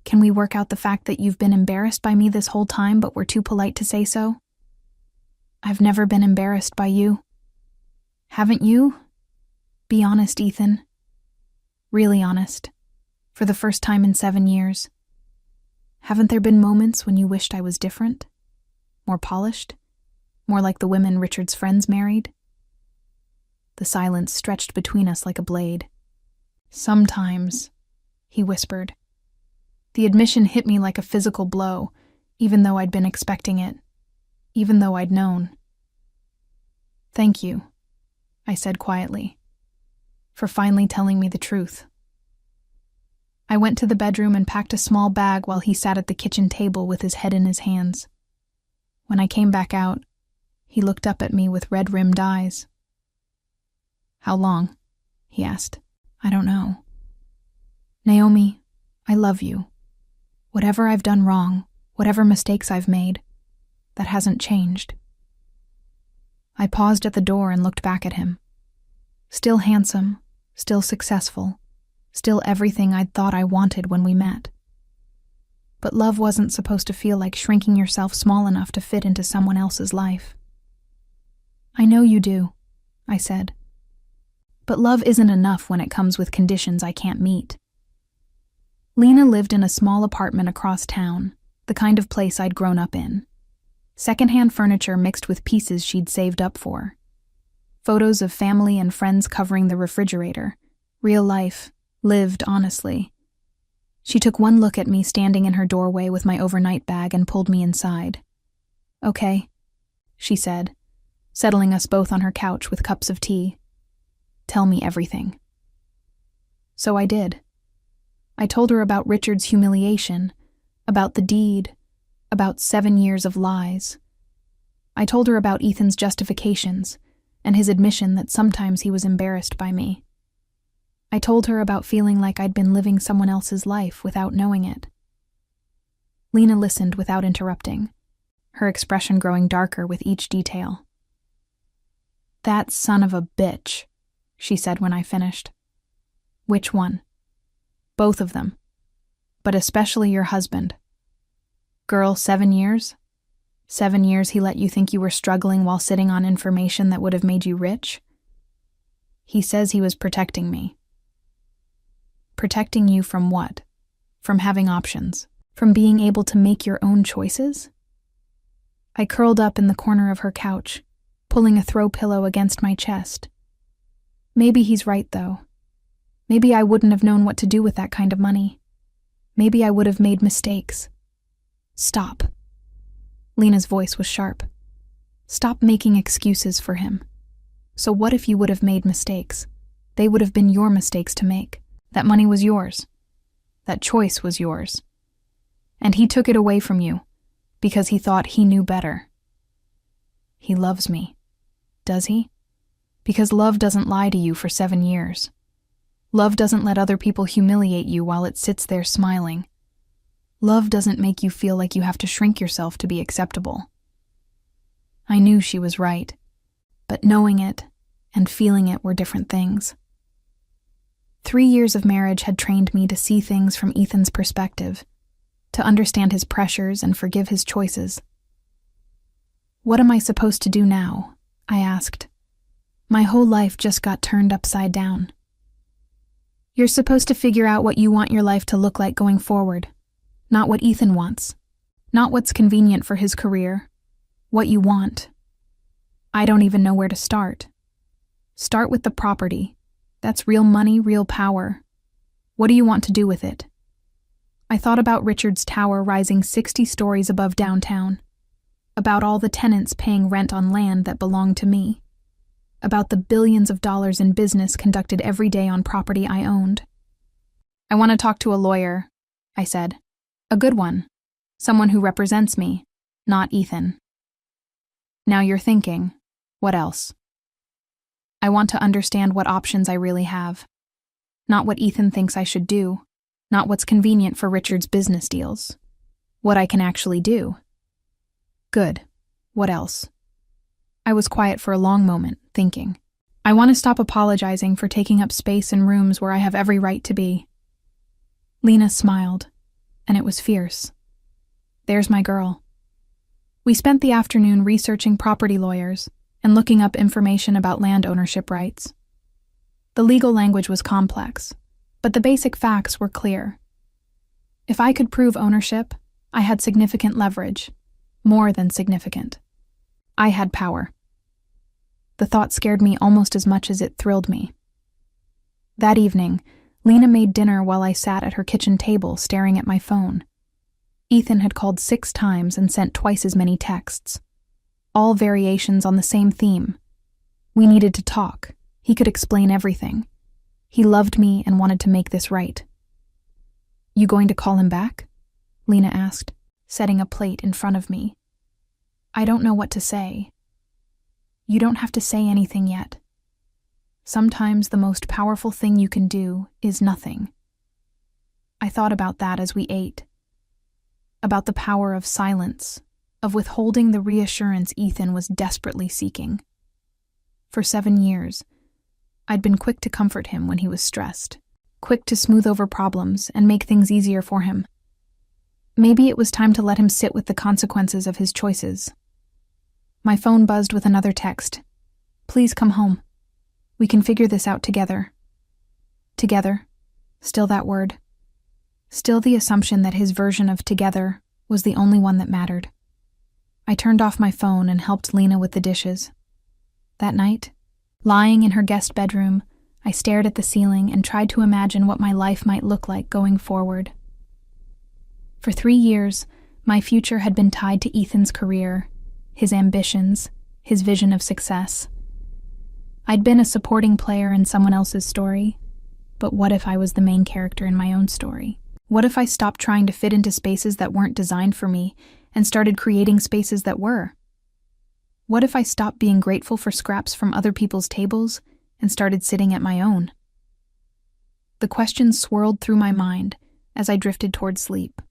Can we work out the fact that you've been embarrassed by me this whole time but were too polite to say so? I've never been embarrassed by you. Haven't you? Be honest, Ethan. Really honest. For the first time in 7 years. Haven't there been moments when you wished I was different? More polished? More like the women Richard's friends married? The silence stretched between us like a blade. Sometimes, he whispered. The admission hit me like a physical blow, even though I'd been expecting it, even though I'd known. Thank you, I said quietly, for finally telling me the truth. I went to the bedroom and packed a small bag while he sat at the kitchen table with his head in his hands. When I came back out, he looked up at me with red-rimmed eyes. "How long?" he asked. "I don't know. Naomi, I love you. Whatever I've done wrong, whatever mistakes I've made, that hasn't changed." I paused at the door and looked back at him. Still handsome, still successful, still everything I'd thought I wanted when we met. But love wasn't supposed to feel like shrinking yourself small enough to fit into someone else's life. "I know you do," I said. "But love isn't enough when it comes with conditions I can't meet." Lena lived in a small apartment across town, the kind of place I'd grown up in. Secondhand furniture mixed with pieces she'd saved up for. Photos of family and friends covering the refrigerator. Real life, lived honestly. She took one look at me standing in her doorway with my overnight bag and pulled me inside. "Okay," she said, settling us both on her couch with cups of tea. "Tell me everything." So I did. I told her about Richard's humiliation, about the deed, about 7 years of lies. I told her about Ethan's justifications and his admission that sometimes he was embarrassed by me. I told her about feeling like I'd been living someone else's life without knowing it. Lena listened without interrupting, her expression growing darker with each detail. "That son of a bitch," she said when I finished. "Which one?" "Both of them. But especially your husband. Girl, 7 years? 7 years he let you think you were struggling while sitting on information that would have made you rich? He says he was protecting me." "Protecting you from what? From having options? From being able to make your own choices?" I curled up in the corner of her couch, pulling a throw pillow against my chest. Maybe he's right, though. Maybe I wouldn't have known what to do with that kind of money. Maybe I would have made mistakes. "Stop." Lena's voice was sharp. "Stop making excuses for him. So what if you would have made mistakes? They would have been your mistakes to make. That money was yours. That choice was yours. And he took it away from you because he thought he knew better. He loves me. Does he? Because love doesn't lie to you for 7 years. Love doesn't let other people humiliate you while it sits there smiling. Love doesn't make you feel like you have to shrink yourself to be acceptable." I knew she was right, but knowing it and feeling it were different things. 3 years of marriage had trained me to see things from Ethan's perspective, to understand his pressures and forgive his choices. "What am I supposed to do now?" I asked. My whole life just got turned upside down. "You're supposed to figure out what you want your life to look like going forward. Not what Ethan wants. Not what's convenient for his career. What you want. I don't even know where to start. Start with the property. That's real money, real power. What do you want to do with it?" I thought about Richard's tower rising 60 stories above downtown. About all the tenants paying rent on land that belonged to me. About the billions of dollars in business conducted every day on property I owned. "I want to talk to a lawyer," I said. "A good one. Someone who represents me, not Ethan." "Now you're thinking, what else?" "I want to understand what options I really have. Not what Ethan thinks I should do, not what's convenient for Richard's business deals. What I can actually do." "Good. What else?" I was quiet for a long moment, thinking. "I want to stop apologizing for taking up space in rooms where I have every right to be." Lena smiled, and it was fierce. There's my girl. We spent the afternoon researching property lawyers and looking up information about land ownership rights. The legal language was complex, but the basic facts were clear. If I could prove ownership, I had significant leverage, more than significant. I had power. The thought scared me almost as much as it thrilled me. That evening, Lena made dinner while I sat at her kitchen table staring at my phone. Ethan had called 6 times and sent twice as many texts. All variations on the same theme. We needed to talk. He could explain everything. He loved me and wanted to make this right. You going to call him back? Lena asked, setting a plate in front of me. I don't know what to say. You don't have to say anything yet. Sometimes the most powerful thing you can do is nothing. I thought about that as we ate. About the power of silence, of withholding the reassurance Ethan was desperately seeking. For 7 years, I'd been quick to comfort him when he was stressed, quick to smooth over problems and make things easier for him. Maybe it was time to let him sit with the consequences of his choices. My phone buzzed with another text. Please come home. We can figure this out together. Together. Still that word. Still the assumption that his version of together was the only one that mattered. I turned off my phone and helped Lena with the dishes. That night, lying in her guest bedroom, I stared at the ceiling and tried to imagine what my life might look like going forward. For 3 years, my future had been tied to Ethan's career, his ambitions, his vision of success. I'd been a supporting player in someone else's story, but what if I was the main character in my own story? What if I stopped trying to fit into spaces that weren't designed for me and started creating spaces that were? What if I stopped being grateful for scraps from other people's tables and started sitting at my own? The questions swirled through my mind as I drifted toward sleep.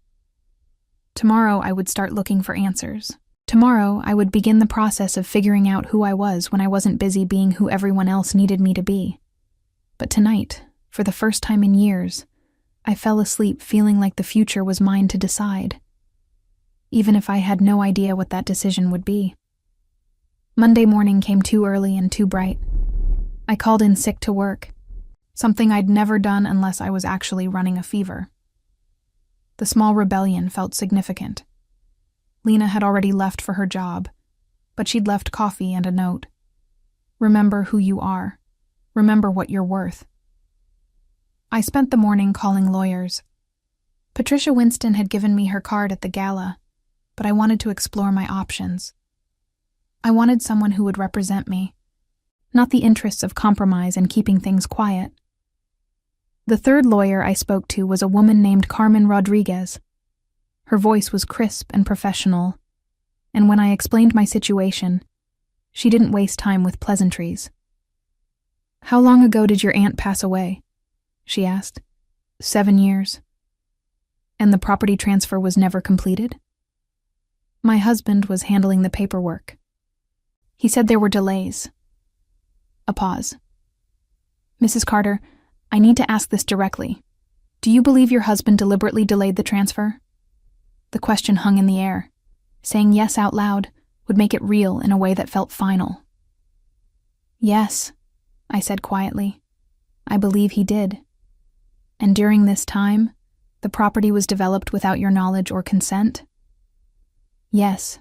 Tomorrow I would start looking for answers. Tomorrow I would begin the process of figuring out who I was when I wasn't busy being who everyone else needed me to be. But tonight, for the first time in years, I fell asleep feeling like the future was mine to decide, even if I had no idea what that decision would be. Monday morning came too early and too bright. I called in sick to work, something I'd never done unless I was actually running a fever. The small rebellion felt significant. Lena had already left for her job, but she'd left coffee and a note. Remember who you are. Remember what you're worth. I spent the morning calling lawyers. Patricia Winston had given me her card at the gala, but I wanted to explore my options. I wanted someone who would represent me, not the interests of compromise and keeping things quiet. The third lawyer I spoke to was a woman named Carmen Rodriguez. Her voice was crisp and professional, and when I explained my situation, she didn't waste time with pleasantries. How long ago did your aunt pass away? She asked. 7 years. And the property transfer was never completed? My husband was handling the paperwork. He said there were delays. A pause. Mrs. Carter, I need to ask this directly. Do you believe your husband deliberately delayed the transfer? The question hung in the air. Saying yes out loud would make it real in a way that felt final. Yes, I said quietly. I believe he did. And during this time, the property was developed without your knowledge or consent? Yes.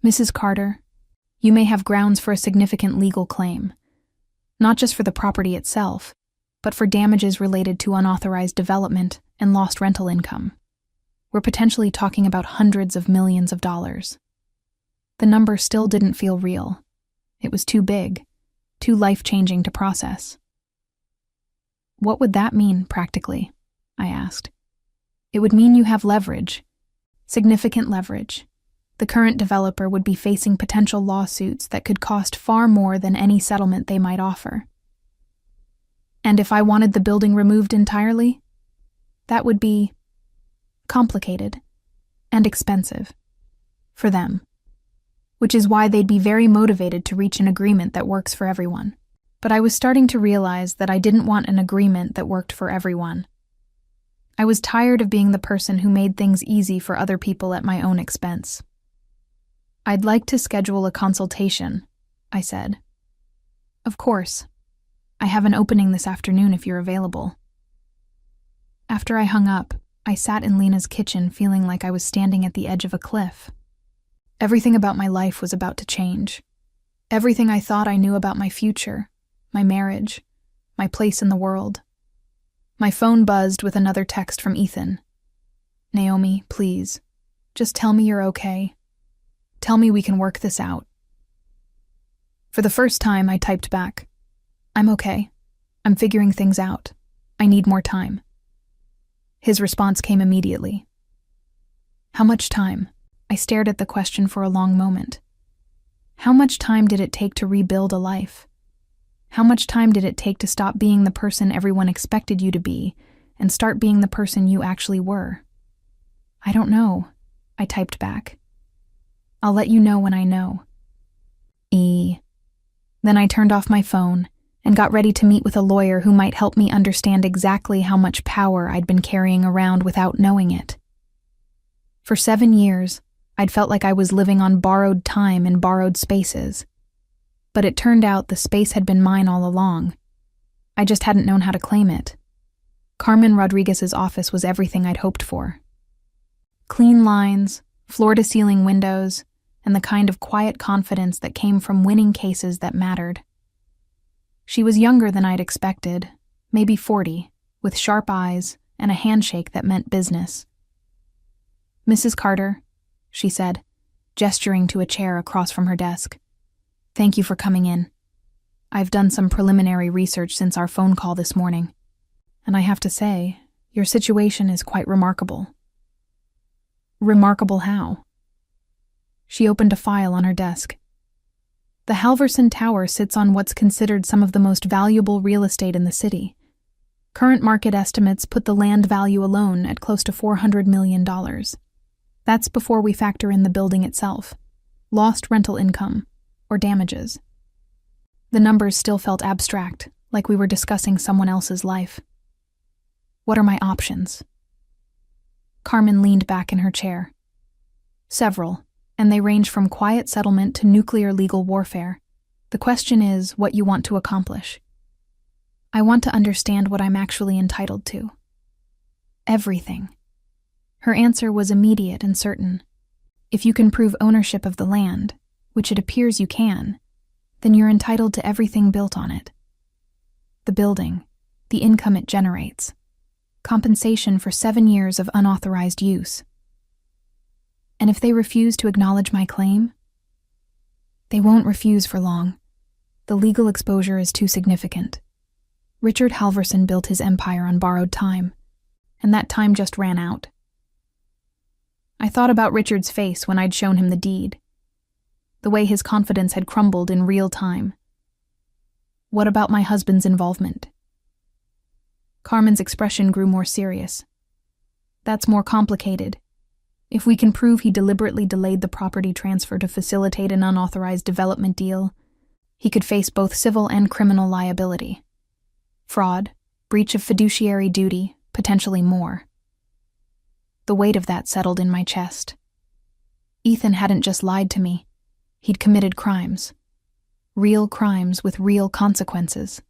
Mrs. Carter, you may have grounds for a significant legal claim, not just for the property itself, but for damages related to unauthorized development and lost rental income. We're potentially talking about hundreds of millions of dollars. The number still didn't feel real. It was too big, too life-changing to process. What would that mean, practically? I asked. It would mean you have leverage, significant leverage. The current developer would be facing potential lawsuits that could cost far more than any settlement they might offer. And if I wanted the building removed entirely, that would be complicated and expensive for them, which is why they'd be very motivated to reach an agreement that works for everyone. But I was starting to realize that I didn't want an agreement that worked for everyone. I was tired of being the person who made things easy for other people at my own expense. I'd like to schedule a consultation, I said. Of course. I have an opening this afternoon if you're available. After I hung up, I sat in Lena's kitchen feeling like I was standing at the edge of a cliff. Everything about my life was about to change. Everything I thought I knew about my future, my marriage, my place in the world. My phone buzzed with another text from Ethan. Naomi, please, just tell me you're okay. Tell me we can work this out. For the first time, I typed back, I'm okay. I'm figuring things out. I need more time. His response came immediately. How much time? I stared at the question for a long moment. How much time did it take to rebuild a life? How much time did it take to stop being the person everyone expected you to be and start being the person you actually were? I don't know, I typed back. I'll let you know when I know. Then I turned off my phone and got ready to meet with a lawyer who might help me understand exactly how much power I'd been carrying around without knowing it. For 7 years, I'd felt like I was living on borrowed time in borrowed spaces. But it turned out the space had been mine all along. I just hadn't known how to claim it. Carmen Rodriguez's office was everything I'd hoped for. Clean lines, floor-to-ceiling windows, and the kind of quiet confidence that came from winning cases that mattered. She was younger than I'd expected, maybe 40, with sharp eyes and a handshake that meant business. Mrs. Carter, she said, gesturing to a chair across from her desk. Thank you for coming in. I've done some preliminary research since our phone call this morning, and I have to say, your situation is quite remarkable. Remarkable how? She opened a file on her desk. The Halverson Tower sits on what's considered some of the most valuable real estate in the city. Current market estimates put the land value alone at close to $400 million. That's before we factor in the building itself, lost rental income, or damages. The numbers still felt abstract, like we were discussing someone else's life. What are my options? Carmen leaned back in her chair. Several, and they range from quiet settlement to nuclear legal warfare. The question is what you want to accomplish. I want to understand what I'm actually entitled to. Everything. Her answer was immediate and certain. If you can prove ownership of the land, which it appears you can, then you're entitled to everything built on it. The building, the income it generates, compensation for 7 years of unauthorized use. And if they refuse to acknowledge my claim? They won't refuse for long. The legal exposure is too significant. Richard Halverson built his empire on borrowed time, and that time just ran out. I thought about Richard's face when I'd shown him the deed, the way his confidence had crumbled in real time. What about my husband's involvement? Carmen's expression grew more serious. That's more complicated. If we can prove he deliberately delayed the property transfer to facilitate an unauthorized development deal, he could face both civil and criminal liability. Fraud, breach of fiduciary duty, potentially more. The weight of that settled in my chest. Ethan hadn't just lied to me. He'd committed crimes. Real crimes with real consequences.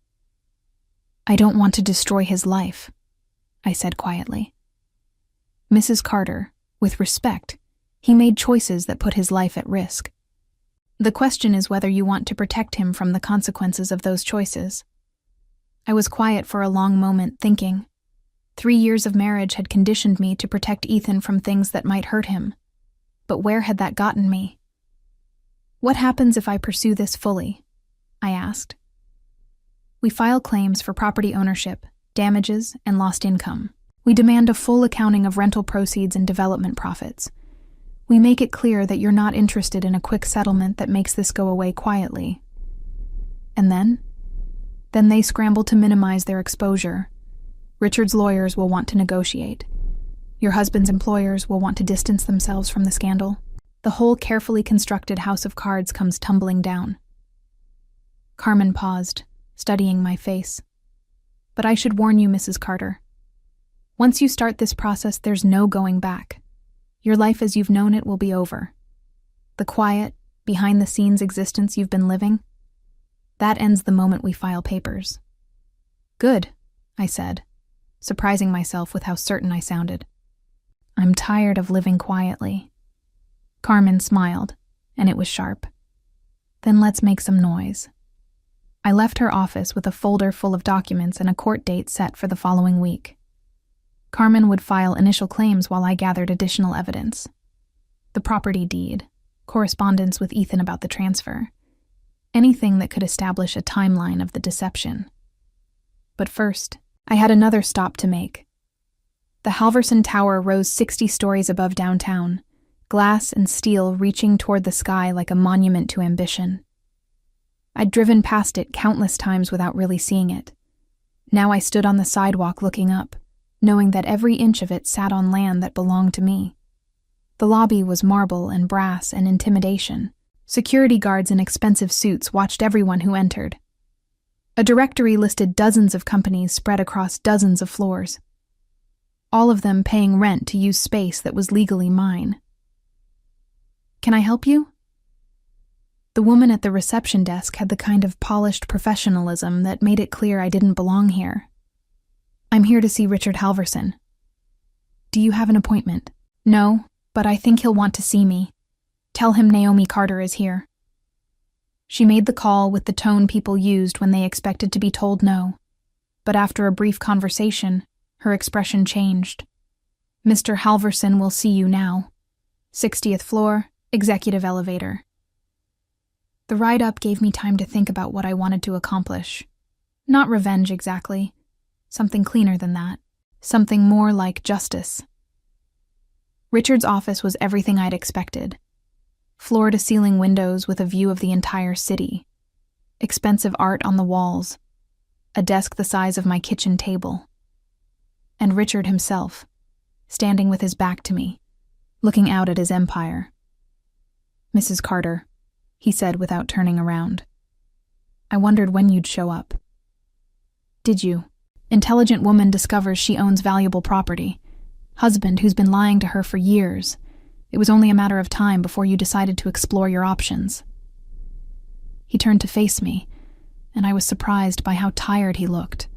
I don't want to destroy his life, I said quietly. Mrs. Carter, with respect, he made choices that put his life at risk. The question is whether you want to protect him from the consequences of those choices. I was quiet for a long moment, thinking. 3 years of marriage had conditioned me to protect Ethan from things that might hurt him. But where had that gotten me? What happens if I pursue this fully? I asked. We file claims for property ownership, damages, and lost income. We demand a full accounting of rental proceeds and development profits. We make it clear that you're not interested in a quick settlement that makes this go away quietly. And then? Then they scramble to minimize their exposure. Richard's lawyers will want to negotiate. Your husband's employers will want to distance themselves from the scandal. The whole carefully constructed house of cards comes tumbling down. Carmen paused, studying my face. But I should warn you, Mrs. Carter. Once you start this process, there's no going back. Your life as you've known it will be over. The quiet, behind-the-scenes existence you've been living, that ends the moment we file papers. Good, I said, surprising myself with how certain I sounded. I'm tired of living quietly. Carmen smiled, and it was sharp. Then let's make some noise. I left her office with a folder full of documents and a court date set for the following week. Carmen would file initial claims while I gathered additional evidence. The property deed, correspondence with Ethan about the transfer, anything that could establish a timeline of the deception. But first, I had another stop to make. The Halverson Tower rose 60 stories above downtown, glass and steel reaching toward the sky like a monument to ambition. I'd driven past it countless times without really seeing it. Now I stood on the sidewalk looking up, knowing that every inch of it sat on land that belonged to me. The lobby was marble and brass and intimidation. Security guards in expensive suits watched everyone who entered. A directory listed dozens of companies spread across dozens of floors, all of them paying rent to use space that was legally mine. "Can I help you?" The woman at the reception desk had the kind of polished professionalism that made it clear I didn't belong here. "I'm here to see Richard Halverson." "Do you have an appointment?" "No, but I think he'll want to see me. Tell him Naomi Carter is here." She made the call with the tone people used when they expected to be told no, but after a brief conversation, her expression changed. "Mr. Halverson will see you now. 60th floor, executive elevator." The ride up gave me time to think about what I wanted to accomplish. Not revenge exactly. Something cleaner than that. Something more like justice. Richard's office was everything I'd expected. Floor-to-ceiling windows with a view of the entire city. Expensive art on the walls. A desk the size of my kitchen table. And Richard himself, standing with his back to me, looking out at his empire. "Mrs. Carter," he said without turning around. "I wondered when you'd show up." "Did you? Intelligent woman discovers she owns valuable property. Husband who's been lying to her for years. It was only a matter of time before you decided to explore your options." He turned to face me, and I was surprised by how tired he looked.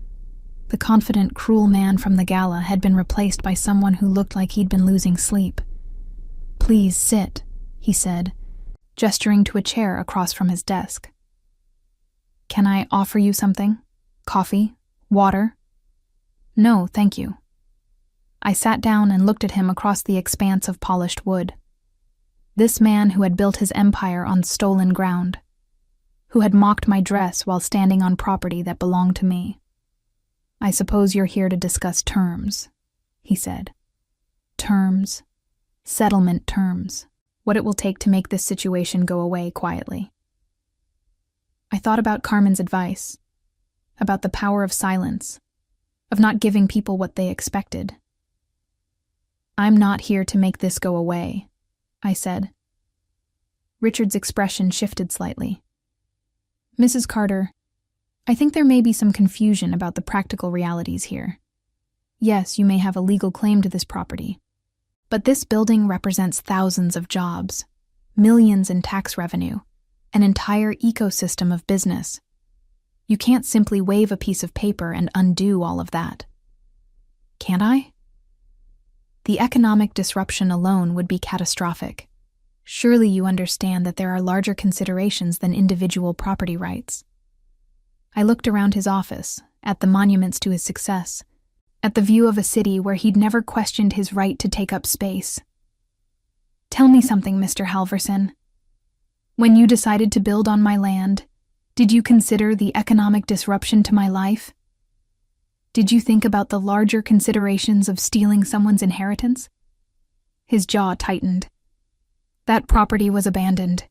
The confident, cruel man from the Gala had been replaced by someone who looked like he'd been losing sleep. "Please sit," he said, gesturing to a chair across from his desk. "Can I offer you something? Coffee? Water?" "No, thank you." I sat down and looked at him across the expanse of polished wood. This man who had built his empire on stolen ground, who had mocked my dress while standing on property that belonged to me. "I suppose you're here to discuss terms," he said. "Terms. Settlement terms. What it will take to make this situation go away quietly." I thought about Carmen's advice, about the power of silence, of not giving people what they expected. "I'm not here to make this go away," I said. Richard's expression shifted slightly. "Mrs. Carter, I think there may be some confusion about the practical realities here. Yes, you may have a legal claim to this property, but this building represents thousands of jobs, millions in tax revenue, an entire ecosystem of business. You can't simply wave a piece of paper and undo all of that." "Can't I?" "The economic disruption alone would be catastrophic. Surely you understand that there are larger considerations than individual property rights." I looked around his office, at the monuments to his success, at the view of a city where he'd never questioned his right to take up space. "Tell me something, Mr. Halverson. When you decided to build on my land, did you consider the economic disruption to my life? Did you think about the larger considerations of stealing someone's inheritance?" His jaw tightened. "That property was abandoned.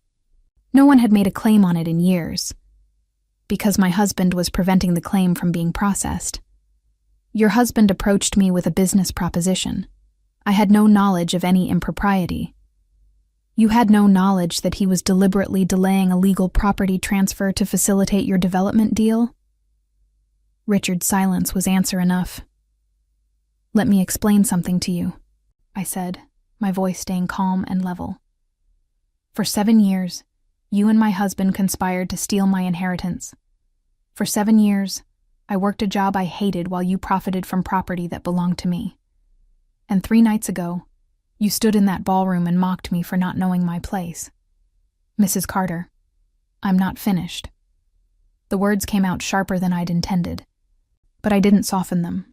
No one had made a claim on it in years, because my husband was preventing the claim from being processed. Your husband approached me with a business proposition. I had no knowledge of any impropriety. You had no knowledge that he was deliberately delaying a legal property transfer to facilitate your development deal?" Richard's silence was answer enough. "Let me explain something to you," I said, my voice staying calm and level. "For 7 years, you and my husband conspired to steal my inheritance. For 7 years, I worked a job I hated while you profited from property that belonged to me. And 3 nights ago, you stood in that ballroom and mocked me for not knowing my place. Mrs. Carter, I'm not finished." The words came out sharper than I'd intended, but I didn't soften them.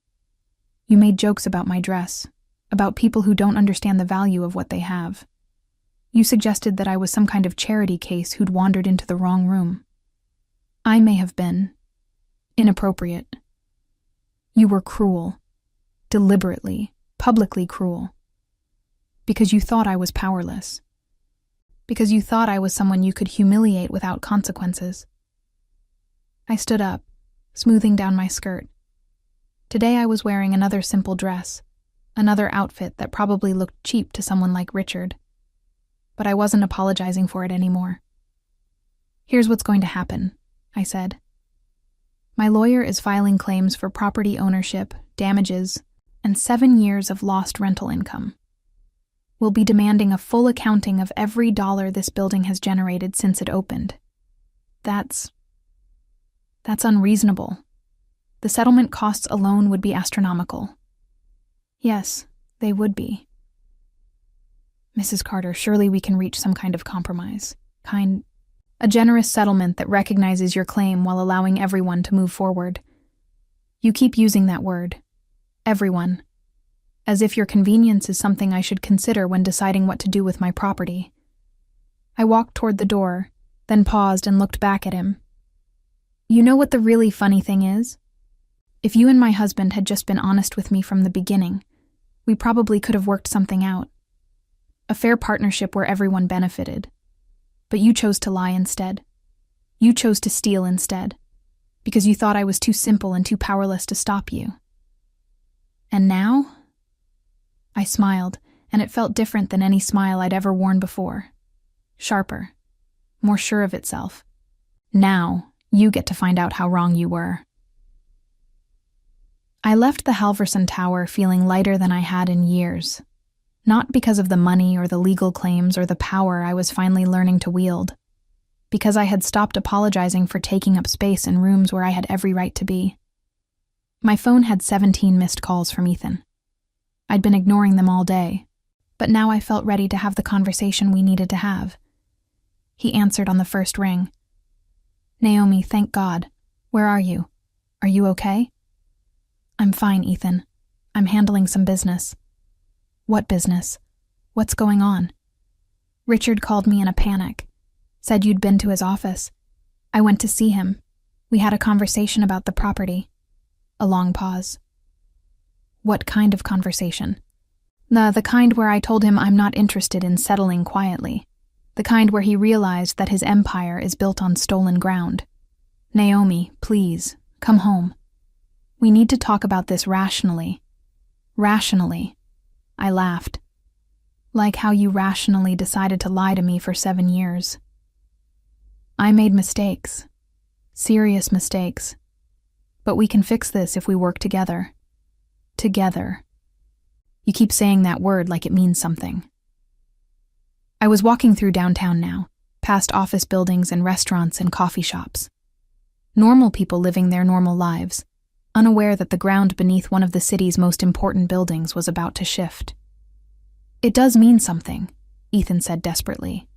"You made jokes about my dress, about people who don't understand the value of what they have. You suggested that I was some kind of charity case who'd wandered into the wrong room. I may have been inappropriate. You were cruel, deliberately, publicly cruel. Because you thought I was powerless. Because you thought I was someone you could humiliate without consequences. I stood up, smoothing down my skirt. Today I was wearing another simple dress, another outfit that probably looked cheap to someone like Richard. But I wasn't apologizing for it anymore. Here's what's going to happen, I said. My lawyer is filing claims for property ownership, damages, and 7 years of lost rental income. We'll be demanding a full accounting of every dollar this building has generated since it opened. That's unreasonable. The settlement costs alone would be astronomical. Yes, they would be. Mrs. Carter, surely we can reach some kind of compromise. A generous settlement that recognizes your claim while allowing everyone to move forward. You keep using that word, everyone, as if your convenience is something I should consider when deciding what to do with my property. I walked toward the door, then paused and looked back at him. You know what the really funny thing is? If you and my husband had just been honest with me from the beginning, we probably could have worked something out. A fair partnership where everyone benefited. But you chose to lie instead. You chose to steal instead, because you thought I was too simple and too powerless to stop you. And now? I smiled, and it felt different than any smile I'd ever worn before. Sharper, more sure of itself. Now, you get to find out how wrong you were. I left the Halverson Tower feeling lighter than I had in years. Not because of the money or the legal claims or the power I was finally learning to wield. Because I had stopped apologizing for taking up space in rooms where I had every right to be. My phone had 17 missed calls from Ethan. I'd been ignoring them all day, but now I felt ready to have the conversation we needed to have. He answered on the first ring. Naomi, thank God. Where are you? Are you okay? I'm fine, Ethan. I'm handling some business. What business? What's going on? Richard called me in a panic. Said you'd been to his office. I went to see him. We had a conversation about the property. A long pause. What kind of conversation? The kind where I told him I'm not interested in settling quietly. The kind where he realized that his empire is built on stolen ground. Naomi, please, come home. We need to talk about this rationally. Rationally. I laughed. Like how you rationally decided to lie to me for 7 years. I made mistakes. Serious mistakes. But we can fix this if we work together. Together. You keep saying that word like it means something. I was walking through downtown now, past office buildings and restaurants and coffee shops. Normal people living their normal lives, unaware that the ground beneath one of the city's most important buildings was about to shift. It does mean something, Ethan said desperately.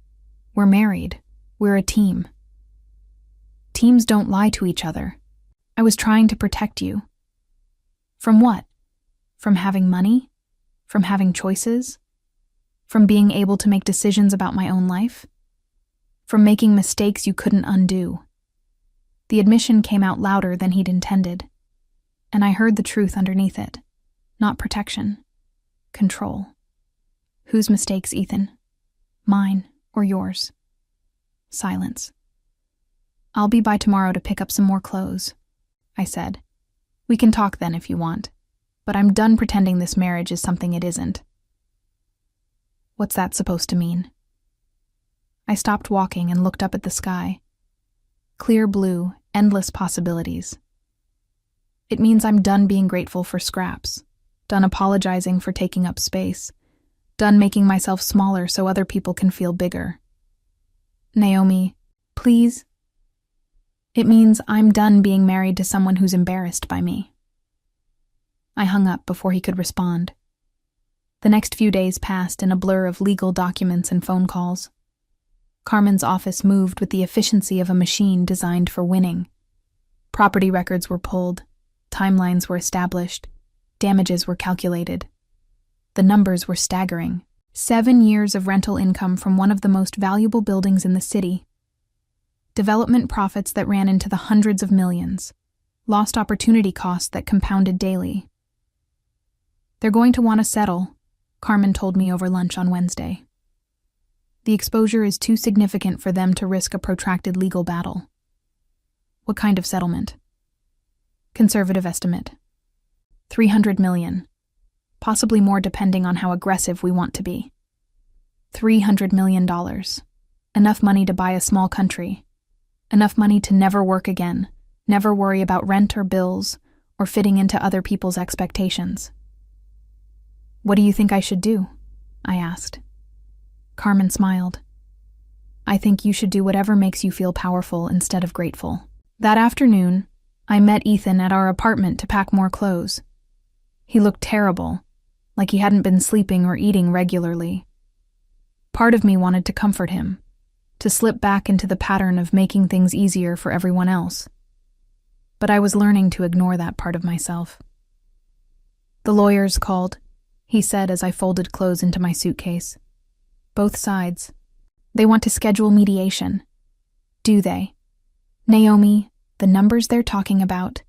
We're married. We're a team. Teams don't lie to each other. I was trying to protect you. From what? From having money? From having choices? From being able to make decisions about my own life? From making mistakes you couldn't undo? The admission came out louder than he'd intended, and I heard the truth underneath it. Not protection. Control. Whose mistakes, Ethan? Mine or yours? Silence. I'll be by tomorrow to pick up some more clothes, I said. We can talk then if you want, but I'm done pretending this marriage is something it isn't. What's that supposed to mean? I stopped walking and looked up at the sky. Clear blue, endless possibilities. It means I'm done being grateful for scraps, done apologizing for taking up space, done making myself smaller so other people can feel bigger. Naomi, please. It means I'm done being married to someone who's embarrassed by me. I hung up before he could respond. The next few days passed in a blur of legal documents and phone calls. Carmen's office moved with the efficiency of a machine designed for winning. Property records were pulled, timelines were established, damages were calculated. The numbers were staggering. 7 years of rental income from one of the most valuable buildings in the city. Development profits that ran into the hundreds of millions. Lost opportunity costs that compounded daily. They're going to want to settle, Carmen told me over lunch on Wednesday. The exposure is too significant for them to risk a protracted legal battle. What kind of settlement? Conservative estimate. $300 million. Possibly more depending on how aggressive we want to be. $300 million. Enough money to buy a small country. Enough money to never work again, never worry about rent or bills, or fitting into other people's expectations. What do you think I should do? I asked. Carmen smiled. I think you should do whatever makes you feel powerful instead of grateful. That afternoon, I met Ethan at our apartment to pack more clothes. He looked terrible, like he hadn't been sleeping or eating regularly. Part of me wanted to comfort him, to slip back into the pattern of making things easier for everyone else. But I was learning to ignore that part of myself. The lawyers called, he said as I folded clothes into my suitcase. Both sides. They want to schedule mediation. Do they? Naomi, the numbers they're talking about.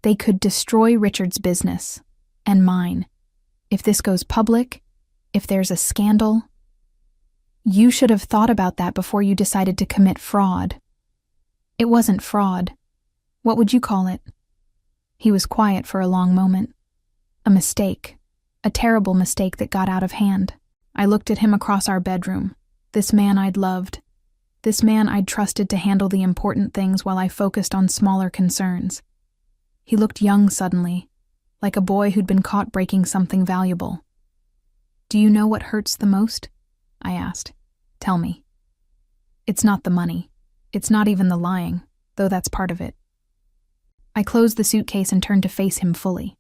They could destroy Richard's business, and mine. If this goes public, if there's a scandal. You should have thought about that before you decided to commit fraud. It wasn't fraud. What would you call it? He was quiet for a long moment. A mistake. A terrible mistake that got out of hand. I looked at him across our bedroom. This man I'd loved. This man I'd trusted to handle the important things while I focused on smaller concerns. He looked young suddenly, like a boy who'd been caught breaking something valuable. Do you know what hurts the most? I asked. Tell me. It's not the money. It's not even the lying, though that's part of it. I closed the suitcase and turned to face him fully.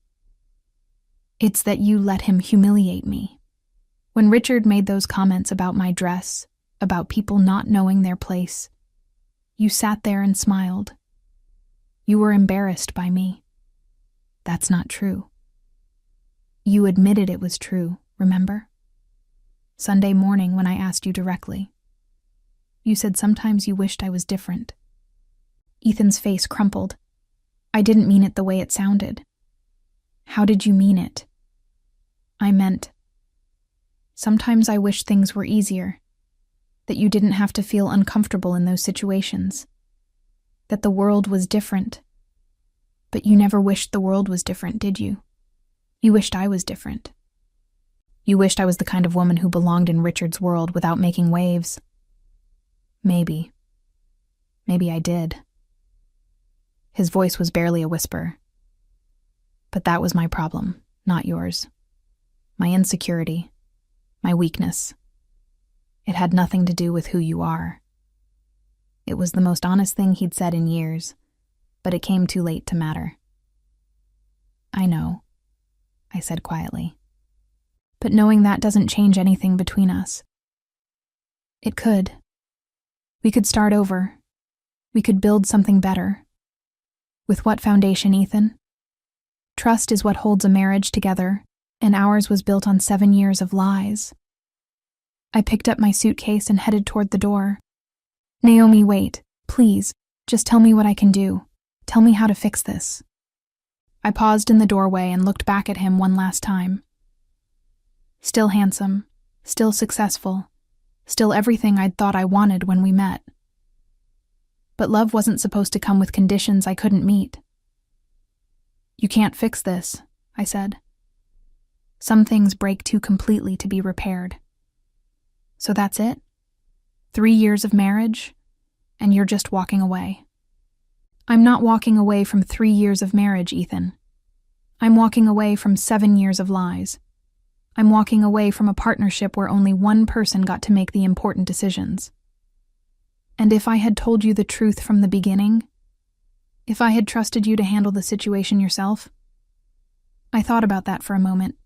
It's that you let him humiliate me. When Richard made those comments about my dress, about people not knowing their place, you sat there and smiled. You were embarrassed by me. That's not true. You admitted it was true, remember? Sunday morning when I asked you directly. You said sometimes you wished I was different. Ethan's face crumpled. I didn't mean it the way it sounded. How did you mean it? I meant, sometimes I wish things were easier, that you didn't have to feel uncomfortable in those situations, that the world was different. But you never wished the world was different, did you? You wished I was different. You wished I was the kind of woman who belonged in Richard's world without making waves. Maybe. Maybe I did. His voice was barely a whisper. But that was my problem, not yours. My insecurity, my weakness. It had nothing to do with who you are. It was the most honest thing he'd said in years, but it came too late to matter. I know, I said quietly. But knowing that doesn't change anything between us. It could. We could start over. We could build something better. With what foundation, Ethan? Trust is what holds a marriage together, and ours was built on 7 years of lies. I picked up my suitcase and headed toward the door. Naomi, wait, please, just tell me what I can do. Tell me how to fix this. I paused in the doorway and looked back at him one last time. Still handsome, still successful, still everything I'd thought I wanted when we met. But love wasn't supposed to come with conditions I couldn't meet. You can't fix this, I said. Some things break too completely to be repaired. So that's it? 3 years of marriage, and you're just walking away. I'm not walking away from 3 years of marriage, Ethan. I'm walking away from 7 years of lies. I'm walking away from a partnership where only one person got to make the important decisions. And if I had told you the truth from the beginning, if I had trusted you to handle the situation yourself, I thought about that for a moment.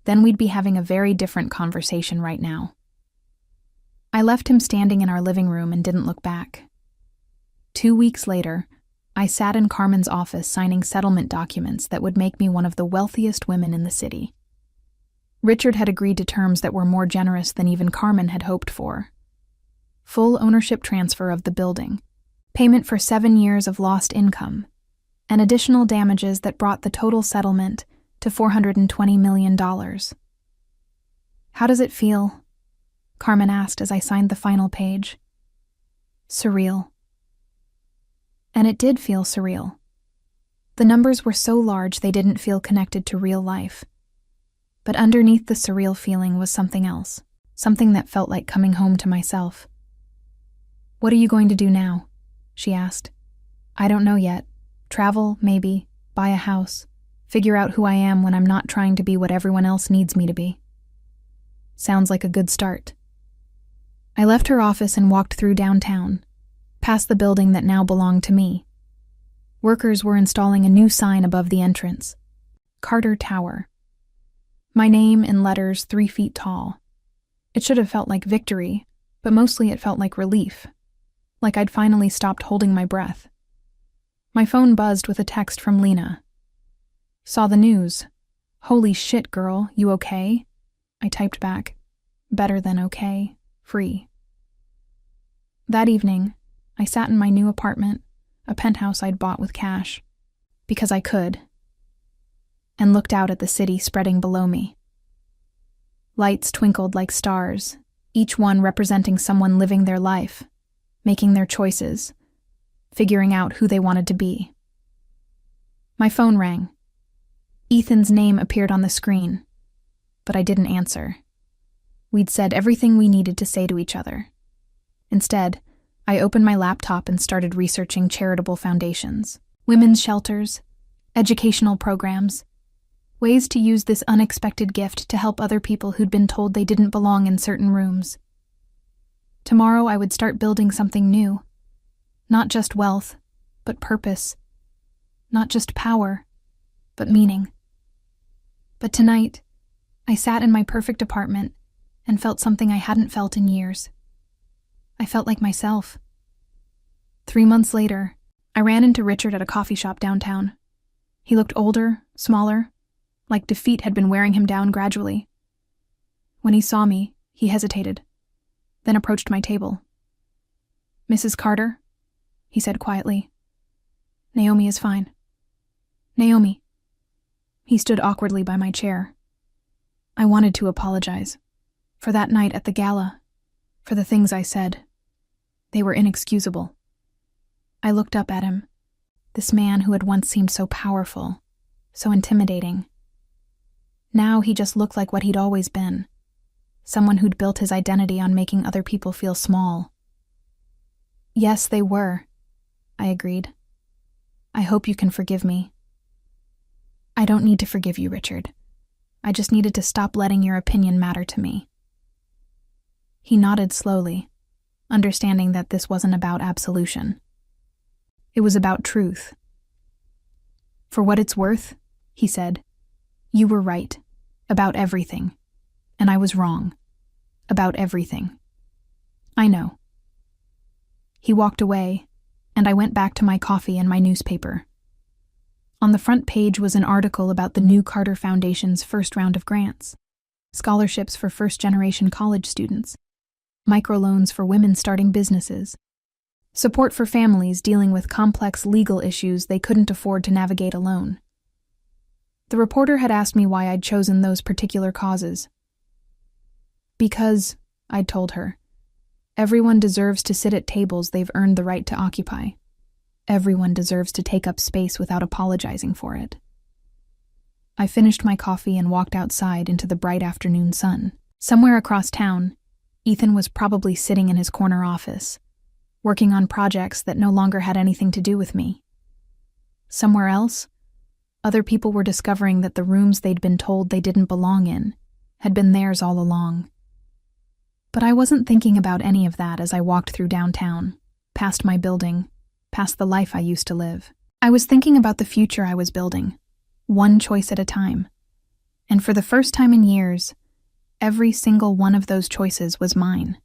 Then we'd be having a very different conversation right now. I left him standing in our living room and didn't look back. 2 weeks later, I sat in Carmen's office signing settlement documents that would make me one of the wealthiest women in the city. Richard had agreed to terms that were more generous than even Carmen had hoped for. Full ownership transfer of the building, payment for 7 years of lost income, and additional damages that brought the total settlement to $420 million. How does it feel? Carmen asked as I signed the final page. Surreal. And it did feel surreal. The numbers were so large they didn't feel connected to real life. But underneath the surreal feeling was something else, something that felt like coming home to myself. What are you going to do now? She asked. I don't know yet. Travel, maybe, buy a house, figure out who I am when I'm not trying to be what everyone else needs me to be. Sounds like a good start. I left her office and walked through downtown, past the building that now belonged to me. Workers were installing a new sign above the entrance. Carter Tower. My name in letters 3 feet tall. It should have felt like victory, but mostly it felt like relief. Like I'd finally stopped holding my breath. My phone buzzed with a text from Lena. Saw the news. Holy shit, girl, you okay? I typed back. Better than okay. Free. That evening, I sat in my new apartment, a penthouse I'd bought with cash, because I could, and looked out at the city spreading below me. Lights twinkled like stars, each one representing someone living their life, making their choices, figuring out who they wanted to be. My phone rang. Ethan's name appeared on the screen, but I didn't answer. We'd said everything we needed to say to each other. Instead, I opened my laptop and started researching charitable foundations, women's shelters, educational programs, ways to use this unexpected gift to help other people who'd been told they didn't belong in certain rooms. Tomorrow I would start building something new. Not just wealth, but purpose. Not just power, but meaning. But tonight, I sat in my perfect apartment and felt something I hadn't felt in years. I felt like myself. 3 months later, I ran into Richard at a coffee shop downtown. He looked older, smaller, like defeat had been wearing him down gradually. When he saw me, he hesitated, then approached my table. Mrs. Carter, he said quietly. Naomi is fine. Naomi. He stood awkwardly by my chair. I wanted to apologize. For that night at the gala. For the things I said. They were inexcusable. I looked up at him. This man who had once seemed so powerful, so intimidating. Now he just looked like what he'd always been. Someone who'd built his identity on making other people feel small. Yes, they were, I agreed. I hope you can forgive me. I don't need to forgive you, Richard. I just needed to stop letting your opinion matter to me. He nodded slowly, understanding that this wasn't about absolution. It was about truth. For what it's worth, he said, you were right, about everything, and I was wrong, about everything. I know. He walked away, and I went back to my coffee and my newspaper. On the front page was an article about the new Carter Foundation's first round of grants, scholarships for first-generation college students, microloans for women starting businesses, support for families dealing with complex legal issues they couldn't afford to navigate alone. The reporter had asked me why I'd chosen those particular causes. Because, I'd told her, everyone deserves to sit at tables they've earned the right to occupy. Everyone deserves to take up space without apologizing for it. I finished my coffee and walked outside into the bright afternoon sun. Somewhere across town, Ethan was probably sitting in his corner office, working on projects that no longer had anything to do with me. Somewhere else, other people were discovering that the rooms they'd been told they didn't belong in had been theirs all along. But I wasn't thinking about any of that as I walked through downtown, past my building, past the life I used to live. I was thinking about the future I was building, one choice at a time. And for the first time in years, every single one of those choices was mine.